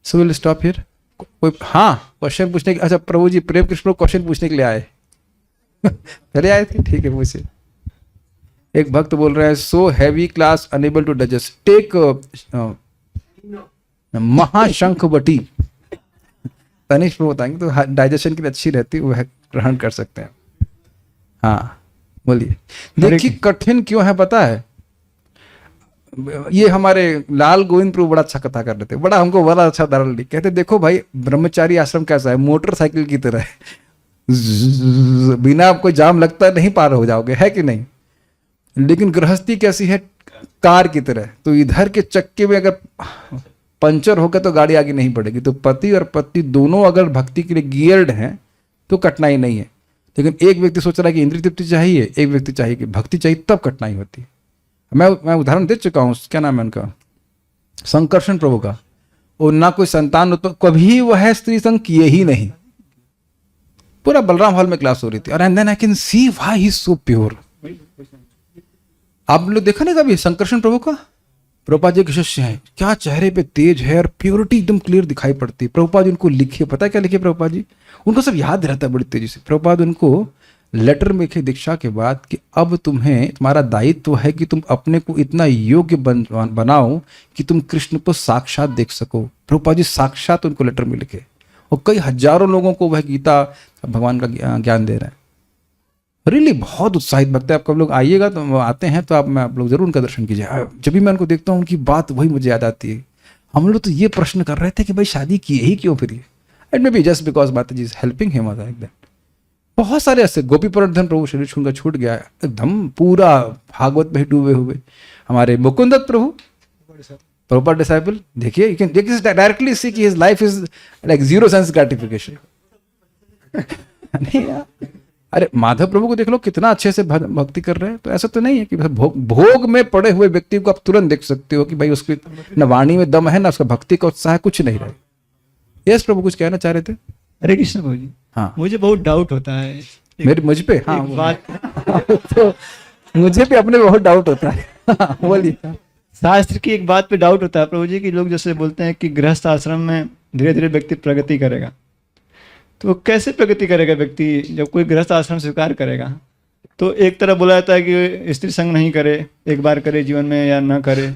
so will stop here. कोई क्वेश्चन पूछने के, अच्छा प्रभु जी प्रेम कृष्ण क्वेश्चन पूछने के लिए आए पहले आए थे, ठीक है पूछे। एक भक्त बोल रहे हैं so heavy class unable to digest, take Mahashankh Vati. Tanishq प्रभु बताएंगे तो डाइजेशन के लिए अच्छी रहती है, वह ग्रहण कर सकते हैं। हाँ बोलिए। देखिए कठिन क्यों है पता है, ये हमारे लाल गोविंद प्रभु बड़ा अच्छा कथा कर रहे थे, बड़ा हमको बड़ा अच्छा उदाहरण दी। कहते देखो भाई ब्रह्मचारी आश्रम कैसा है, मोटरसाइकिल की तरह है, बिना आपको जाम लगता नहीं पार हो जाओगे, है कि नहीं। लेकिन गृहस्थी कैसी है, कार की तरह। तो इधर के चक्के में अगर पंचर होगा तो गाड़ी आगे नहीं बढ़ेगी। तो पति और पत्नी दोनों अगर भक्ति के लिए गियर्ड हैं तो कठिनाई नहीं है। लेकिन एक व्यक्ति सोच रहा है कि इंद्रिय तृप्ति चाहिए, एक व्यक्ति चाहिए कि भक्ति चाहिए, तब कठिनाई होती है। मैं उदाहरण दे चुका हूँ, क्या नाम है उनका, संकर्षण प्रभु का। वो ना कोई संतान उत्पन्न, कभी वह स्त्री संग किए ही नहीं। पूरा बलराम हॉल में क्लास हो रही थी, और and then I can see why he is so pure. आप लोग देखा नहीं कभी संकर्षण प्रभु का? प्रभुपाद जी के शिष्य हैं, क्या चेहरे पे तेज है और प्योरिटी एकदम क्लियर दिखाई पड़ती है। प्रभुपाद जी उनको लिखे, पता है क्या लिखे प्रभुपाद जी? उनको सब याद रहता है बड़ी तेजी से। प्रभुपाद उनको लेटर में लिखे दीक्षा के बाद कि अब तुम्हारा दायित्व है कि तुम अपने को इतना योग्य बनाओ कि तुम कृष्ण को साक्षात देख सको। प्रभुपाद जी साक्षात उनको लेटर में लिखे, और कई हजारों लोगों को वह गीता भगवान का ज्ञान दे रहे हैं। रियली बहुत उत्साहित भक्त है। आप कब लोग आइएगा तो आते हैं तो आप लोग जरूर उनका दर्शन कीजिए। जब भी मैं उनको देखता हूँ उनकी बात वही मुझे याद आती है। हम लोग तो ये प्रश्न कर रहे थे कि भाई शादी किए ही क्यों फिर ये, it may be just because माता जी is helping him like that. बहुत सारे ऐसे गोपी प्रवर्धन प्रभु शरीर छून का छूट गया, एकदम पूरा भागवत में डूबे हुए। हमारे मुकुंदत प्रभु प्रॉपर डिसाइपल, देखिए यू कैन डायरेक्टली सी कि his life is like zero sense gratification. नहीं यार, अरे माधव प्रभु को देख लो कितना अच्छे से भक्ति कर रहे हैं। तो ऐसा तो नहीं है कि भोग में पड़े हुए व्यक्ति को आप तुरंत देख सकते हो कि भाई उसकी न वाणी में दम है ना उसका भक्ति का उत्साह, कुछ नहीं रहे। यस प्रभु कुछ कहना चाह रहे थे? हरे कृष्ण प्रभु जी। हाँ मुझे बहुत डाउट होता है मुझ पे। हाँ बात तो मुझे भी अपने बहुत डाउट होता है। बोलिए। शास्त्र की एक बात पे डाउट होता है प्रभु जी, कि लोग जैसे बोलते हैं कि गृहस्थ आश्रम में धीरे धीरे व्यक्ति प्रगति करेगा। तो कैसे प्रगति करेगा व्यक्ति जब कोई गृहस्थ आश्रम स्वीकार करेगा? तो एक तरफ बोला जाता है कि स्त्री संग नहीं करे, एक बार करे जीवन में या ना करे,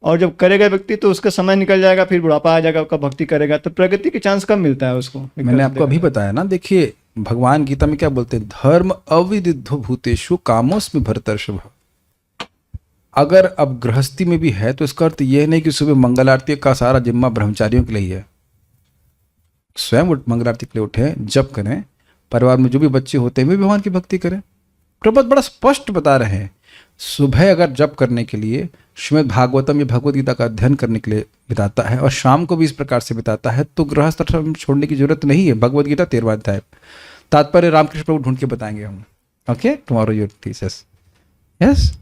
और जब करेगा व्यक्ति तो उसका समय निकल जाएगा, फिर बुढ़ापा आ जाएगा, उसका भक्ति करेगा, तो प्रगति के चांस कम मिलता है उसको। मैंने आपको अभी बताया ना, देखिए भगवान गीता में क्या बोलते हैं, धर्म अविदिद्धो भूतेषु कामोस्मि भरतर्षभ। अगर अब गृहस्थी में भी है तो इसका अर्थ यह नहीं कि सुबह मंगल आरती का सारा जिम्मा ब्रह्मचारियों के लिए ही है। स्वयं मंगल आरती के लिए उठे, जप करें, परिवार में जो भी बच्चे होते हैं वे भी भगवान की भक्ति करें। प्रभुपाद बड़ा स्पष्ट बता रहे हैं, सुबह अगर जप करने के लिए श्रीमद् भागवतम या भगवद गीता का अध्ययन करने के लिए बिताता है और शाम को भी इस प्रकार से बिताता है तो गृहस्थ आश्रम छोड़ने की जरूरत नहीं है। भगवद गीता 13वां अध्याय, तात्पर्य रामकृष्ण प्रभु ढूंढ के बताएंगे हम। Okay, tomorrow your teachers, yes,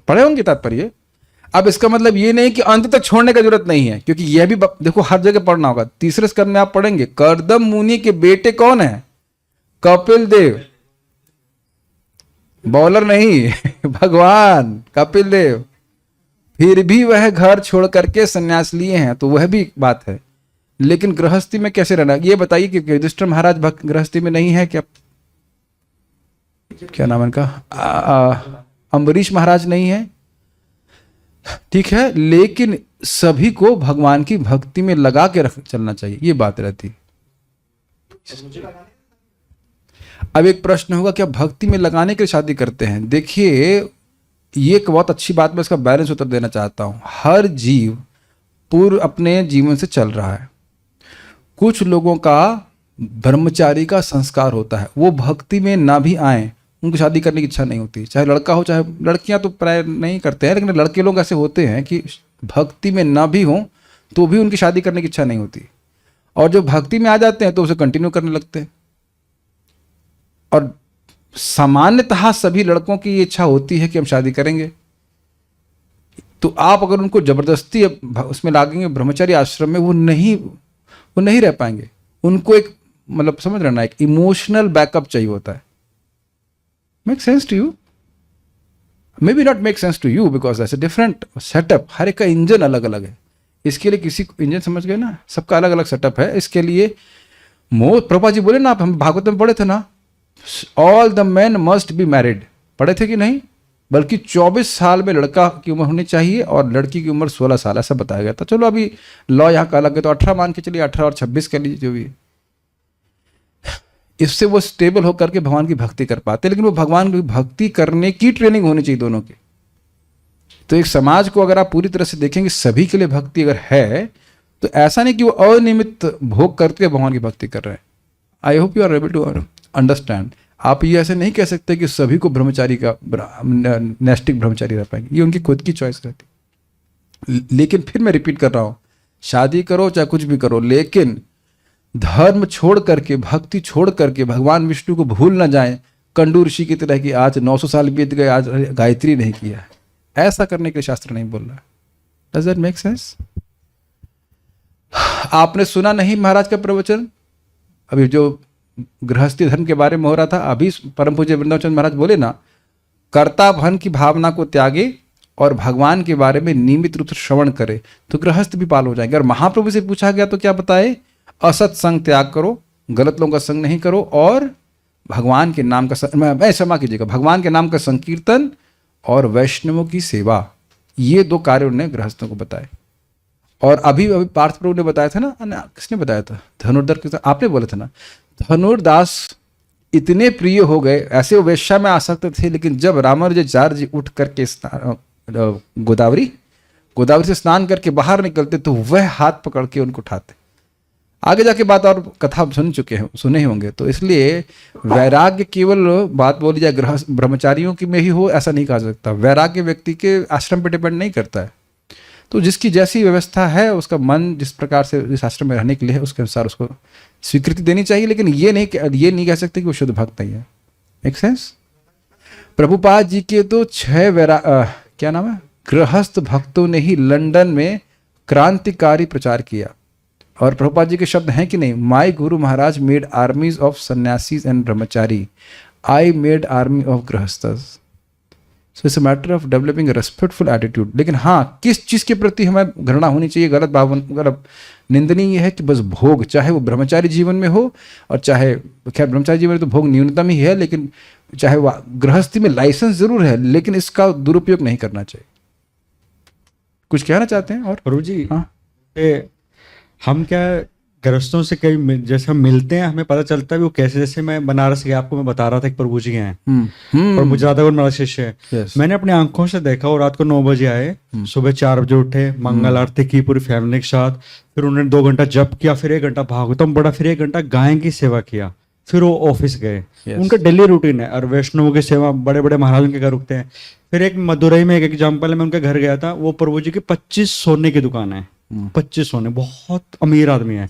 पढ़े होंगे तात्पर्य। अब इसका मतलब ये नहीं कि अंत तक छोड़ने का जरूरत नहीं है, क्योंकि यह भी देखो हर जगह पढ़ना होगा। तीसरे स्कंद में आप पढ़ेंगे, कर्दम मुनि के बेटे कौन है? कपिल देव, बॉलर नहीं भगवान कपिल देव। फिर भी वह घर छोड़ करके संन्यास लिए हैं, तो वह भी बात है। लेकिन गृहस्थी में कैसे रहना, ये बताइए कि युधिष्ठिर महाराज गृहस्थी में नहीं है क्या? क्या नाम है इनका? अम्बरीश महाराज नहीं है, ठीक है, लेकिन सभी को भगवान की भक्ति में लगा के रख चलना चाहिए, ये बात रहती। अब एक प्रश्न होगा, क्या भक्ति में लगाने के लिए शादी करते हैं? देखिए, ये एक बहुत अच्छी बात, मैं इसका बैलेंस उत्तर देना चाहता हूं। हर जीव पूर्व अपने जीवन से चल रहा है। कुछ लोगों का ब्रह्मचारी का संस्कार होता है, वो भक्ति में ना भी आए, उनको शादी करने की इच्छा नहीं होती, चाहे लड़का हो चाहे लड़कियां, तो प्राय नहीं करते हैं, लेकिन लड़के लोग ऐसे होते हैं कि भक्ति में ना भी हों तो भी उनकी शादी करने की इच्छा नहीं होती, और जो भक्ति में आ जाते हैं तो उसे कंटिन्यू करने लगते हैं। और सामान्यतः सभी लड़कों की ये इच्छा होती है कि हम शादी करेंगे, तो आप अगर उनको जबरदस्ती उसमें लागेंगे ब्रह्मचारी आश्रम में, वो नहीं रह पाएंगे। उनको एक मतलब समझ रहे ना, एक इमोशनल बैकअप चाहिए होता है। Make sense to you? Maybe not make sense to you because that's a different setup. हर एक का इंजन अलग अलग है। इसके लिए किसी इंजन, समझ गए ना, सबका अलग अलग सेटअप है। इसके लिए प्रभुपाद जी बोले ना, आप हम भागवत में पढ़े थे ना, all the man must be married, पढ़े थे कि नहीं? बल्कि 24 साल में लड़का की उम्र होनी चाहिए और लड़की की उम्र 16 साल, ऐसा बताया गया था। चलो अभी लॉ यहाँ का अलग है, तो 18 मान के चलिए, 18 और 26 कर लीजिए जो भी। इससे वो स्टेबल होकर के भगवान की भक्ति कर पाते, लेकिन वो भगवान की भक्ति करने की ट्रेनिंग होनी चाहिए दोनों की। तो एक समाज को अगर आप पूरी तरह से देखेंगे, सभी के लिए भक्ति अगर है, तो ऐसा नहीं कि वो अनियमित भोग करके भगवान की भक्ति कर रहे हैं। I hope you are able to understand. आप ये ऐसे नहीं कह सकते कि सभी को ब्रह्मचारी का नैष्टिक ब्रह्मचारी रह पाएंगे, ये उनकी खुद की चॉइस रहती। लेकिन फिर मैं रिपीट कर रहा हूं, शादी करो चाहे कुछ भी करो, लेकिन धर्म छोड़ करके, भक्ति छोड़ करके भगवान विष्णु को भूल ना जाएं, कंडू ऋषि की तरह कि आज 900 साल बीत गए, आज गायत्री नहीं किया। ऐसा करने के लिए शास्त्र नहीं बोल रहा। Does that make sense? आपने सुना नहीं महाराज का प्रवचन अभी जो गृहस्थी धर्म के बारे में हो रहा था? अभी परम पूज्य वृंदावन चंद्र महाराज बोले ना, कर्ता भन की भावना को त्यागे और भगवान के बारे में नियमित रूप से श्रवण करे तो गृहस्थ भी पाल हो जाएंगे। और महाप्रभु से पूछा गया तो क्या बताए? असत संग त्याग करो, गलत लोगों का संग नहीं करो, और भगवान के नाम का क्षमा कीजिएगा, भगवान के नाम का संकीर्तन और वैष्णवों की सेवा, ये 2 कार्य उन्होंने गृहस्थों को बताए। और अभी पार्थ प्रभु ने बताया था ना, किसने बताया था? धनुर्धर के, आपने बोला था ना, धनुर्दास इतने प्रिय हो गए, ऐसे वो वेश्या में आसक्त थे, लेकिन जब रामानुजाचार्य जी उठ करके गोदावरी से स्नान करके बाहर निकलते तो वह हाथ पकड़ के उनको उठाते। आगे जाके बात और कथा सुने ही होंगे। तो इसलिए वैराग्य केवल बात बोली जाए गृहस्थ ब्रह्मचारियों की में ही हो, ऐसा नहीं कहा सकता। वैराग्य व्यक्ति के आश्रम पर डिपेंड नहीं करता है। तो जिसकी जैसी व्यवस्था है, उसका मन जिस प्रकार से इस आश्रम में रहने के लिए है, उसके अनुसार उसको स्वीकृति देनी चाहिए। लेकिन ये नहीं कह सकते कि वो शुद्ध भक्त नहीं है। Make sense? प्रभुपाद जी के तो 6 क्या नाम है, गृहस्थ भक्तों ने ही लंदन में क्रांतिकारी प्रचार किया। और प्रभुपाद जी के शब्द हैं कि नहीं, my guru Maharaj made armies of sannyasis and brahmachari, I made army of grihasthas. So it's a matter of developing respectful attitude. लेकिन हाँ, किस चीज़ के प्रति हमें घृणा होनी चाहिए, गलत भावना, गलत निंदनीय है कि बस भोग, चाहे वो ब्रह्मचारी जीवन में हो और चाहे, खैर ब्रह्मचारी जीवन में तो भोग न्यूनतम ही है, लेकिन चाहे वह गृहस्थी में लाइसेंस जरूर है, लेकिन इसका दुरुपयोग नहीं करना चाहिए। कुछ कहना चाहते हैं? और प्रभु जी, हाँ, हम क्या गृहस्थों से कई जैसे हम मिलते हैं, हमें पता चलता है भी वो कैसे, जैसे मैं बनारस गया, आपको मैं बता रहा था एक प्रभु जी हैं, प्रभु जादव मेरा शिष्य है। Yes. मैंने अपनी आंखों से देखा, और रात को 9 बजे आए, सुबह 4 बजे उठे, मंगल आरती की पूरी फैमिली के साथ, फिर उन्होंने 2 घंटा जप किया, फिर 1 घंटा भागवतम पढ़ा, फिर 1 घंटा गाय की सेवा किया, फिर वो ऑफिस गए। उनका डेली रूटीन है। और वैष्णव की सेवा, बड़े बड़े महाराजों के घर रुकते हैं। फिर एक मदुरई में एक एग्जाम्पल है, मैं उनके घर गया था, वो प्रभु जी की 25 सोने की दुकान है, 25 सोने, बहुत अमीर आदमी है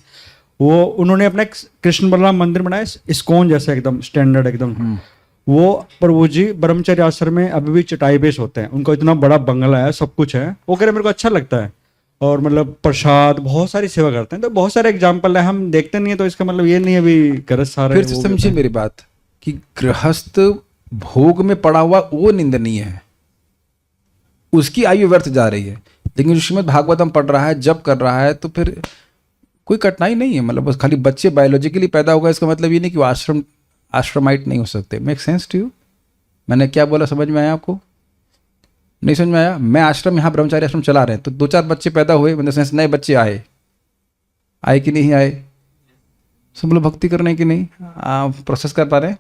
वो। उन्होंने अपना एक कृष्ण बलराम मंदिर बनाया, इस्कॉन जैसा, एकदम स्टैंडर्ड एकदम। वो प्रभु जी ब्रह्मचर्य आश्रम में अभी भी चटाई बेस होते हैं, उनका इतना बड़ा बंगला है, सब कुछ है। वो कह रहे मेरे को अच्छा लगता है, और मतलब प्रसाद, बहुत सारी सेवा करते हैं। तो बहुत सारे एग्जाम्पल है, हम देखते नहीं है, तो इसका मतलब ये नहीं है अभी गृहस्थ सारे। फिर से समझिए मेरी बात कि गृहस्थ भोग में पड़ा हुआ वो निंदनीय है, उसकी आयु व्यर्थ जा रही है। लेकिन जो श्रीमद् भागवतम पढ़ रहा है, जप कर रहा है, तो फिर कोई कठिनाई नहीं है। मतलब बस खाली बच्चे बायोलॉजिकली पैदा होगा इसका मतलब ये नहीं कि वो आश्रमाइट नहीं हो सकते। Make sense to you? मैंने क्या बोला, समझ में आया आपको? नहीं समझ में आया? मैं आश्रम, यहाँ ब्रह्मचारी आश्रम चला रहे हैं, तो 2-4 बच्चे पैदा हुए, मतलब सेंस नए बच्चे आए कि नहीं आए? सब लोग भक्ति करने की नहीं प्रोसेस कर पा रहे हैं,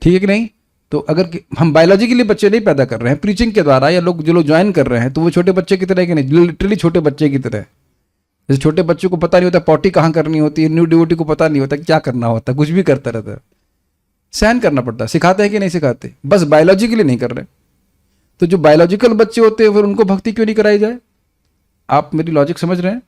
ठीक है कि नहीं? तो अगर हम बायोलॉजी के लिए बच्चे नहीं पैदा कर रहे हैं प्रीचिंग के द्वारा, या लोग जो लोग ज्वाइन कर रहे हैं, तो वो छोटे बच्चे की तरह कि नहीं, लिटरली छोटे बच्चे की तरह। जैसे छोटे बच्चों को पता नहीं होता पॉटी कहाँ करनी होती है, न्यू डिवोटी को पता नहीं होता क्या करना होता है, कुछ भी करता रहता है, सहन करना पड़ता है। सिखाते हैं कि नहीं सिखाते? बस बायोलॉजी के लिए नहीं कर रहे। तो जो बायोलॉजिकल बच्चे होते हैं फिर उनको भक्ति क्यों नहीं कराई जाए? आप मेरी लॉजिक समझ रहे हैं?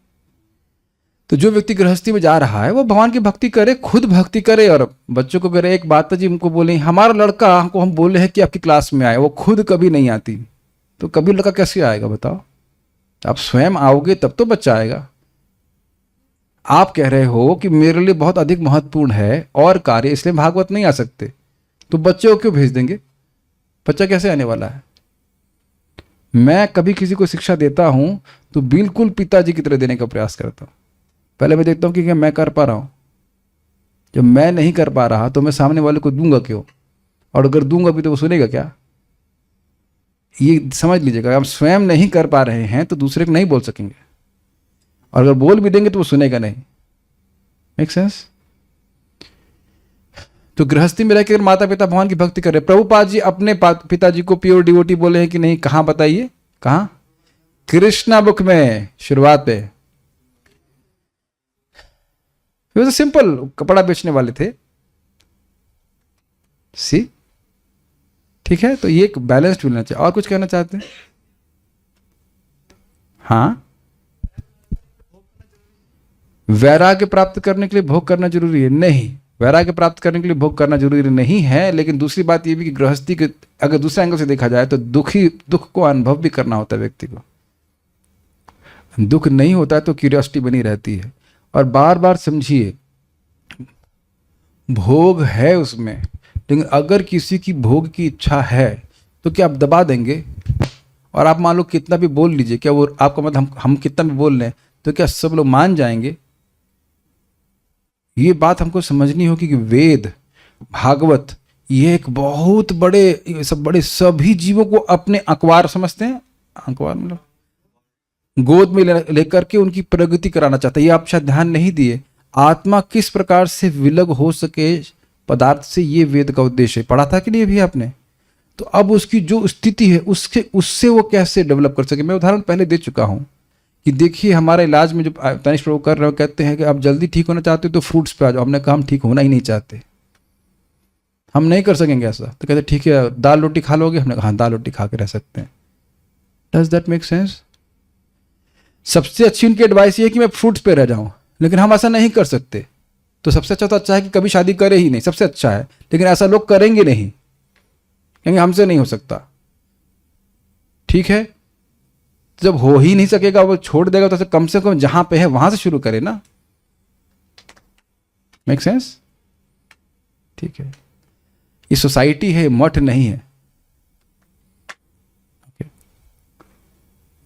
तो जो व्यक्ति गृहस्थी में जा रहा है वो भगवान की भक्ति करे, खुद भक्ति करे, और बच्चों को करे। एक बात जी हमको बोले, हमारा लड़का, हमको हम बोले हैं कि आपकी क्लास में आए, वो खुद कभी नहीं आती, तो कभी लड़का कैसे आएगा बताओ? आप स्वयं आओगे तब तो बच्चा आएगा। आप कह रहे हो कि मेरे लिए बहुत अधिक महत्वपूर्ण है और कार्य, इसलिए भागवत नहीं आ सकते, तो बच्चे को क्यों भेज देंगे? बच्चा कैसे आने वाला है? मैं कभी किसी को शिक्षा देता हूं तो बिल्कुल पिताजी की तरह देने का प्रयास करता हूं। पहले मैं देखता हूं कि क्या मैं कर पा रहा हूं। जब मैं नहीं कर पा रहा तो मैं सामने वाले को दूंगा क्यों? और अगर दूंगा भी तो वो सुनेगा क्या? ये समझ लीजिएगा, हम स्वयं नहीं कर पा रहे हैं तो दूसरे को नहीं बोल सकेंगे, और अगर बोल भी देंगे तो वो सुनेगा नहीं। Make sense? तो गृहस्थी में रहकर माता पिता भगवान की भक्ति कर रहे। प्रभुपाद जी अपने पिताजी को प्योर डिवोटी बोले हैं कि नहीं? कहां बताइए, कहां? कृष्णा बुक में शुरुआत पे। वो सिंपल कपड़ा बेचने वाले थे। सी ठीक है, तो ये एक बैलेंस्ड मिलना चाहिए। और कुछ कहना चाहते हैं? हाँ, वैराग्य प्राप्त करने के लिए भोग करना जरूरी है? नहीं, वैराग्य प्राप्त करने के लिए भोग करना जरूरी नहीं है। लेकिन दूसरी बात यह भी कि गृहस्थी के अगर दूसरे एंगल से देखा जाए तो दुख को अनुभव भी करना होता है व्यक्ति को। दुख नहीं होता है तो क्यूरियोसिटी बनी रहती है। और बार बार समझिए, भोग है उसमें, लेकिन अगर किसी की भोग की इच्छा है तो क्या आप दबा देंगे? और आप मान लो कितना भी बोल लीजिए, क्या वो आपका मतलब हम कितना भी बोल लें तो क्या सब लोग मान जाएंगे? ये बात हमको समझनी होगी कि वेद, भागवत, ये एक बहुत बड़े सभी जीवों को अपने अखबार समझते हैं। अखबार मतलब गोद में लेकर के उनकी प्रगति कराना चाहता है। ये आप शायद ध्यान नहीं दिए। आत्मा किस प्रकार से विलग हो सके पदार्थ से, ये वेद का उद्देश्य है। पढ़ा था कि नहीं अभी आपने? तो अब उसकी जो स्थिति है उससे वो कैसे डेवलप कर सके। मैं उदाहरण पहले दे चुका हूं कि देखिए हमारे इलाज में जो तनिष्ठ प्रभु कर रहे हो, कहते हैं कि आप जल्दी ठीक होना चाहते हो तो फ्रूट्स पे आ जाओ। हमने कहा हम ठीक होना ही नहीं चाहते, हम नहीं कर सकेंगे ऐसा। तो कहते ठीक है दाल रोटी खा लोगे? हमने कहा हाँ दाल रोटी खा के रह सकते हैं। Does that make sense? सबसे अच्छी उनकी एडवाइस ये है कि मैं फ्रूट्स पे रह जाऊं, लेकिन हम ऐसा नहीं कर सकते। तो सबसे अच्छा तो अच्छा है कि कभी शादी करे ही नहीं, सबसे अच्छा है। लेकिन ऐसा लोग करेंगे नहीं, क्योंकि हमसे नहीं हो सकता। ठीक है, जब हो ही नहीं सकेगा वो छोड़ देगा, तो कम से कम जहां पे है वहां से शुरू करे ना। Make sense? ठीक है, ये सोसाइटी है, मठ नहीं है। Okay,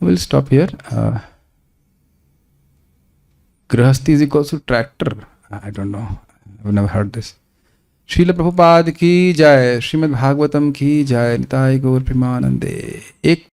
will stop here. Grihasthi is equals to tractor. I don't know, I have never heard this. Srila Prabhupada की जय, श्रीमद् भागवतम की जय, निताय गौर प्रेमानंदे। एक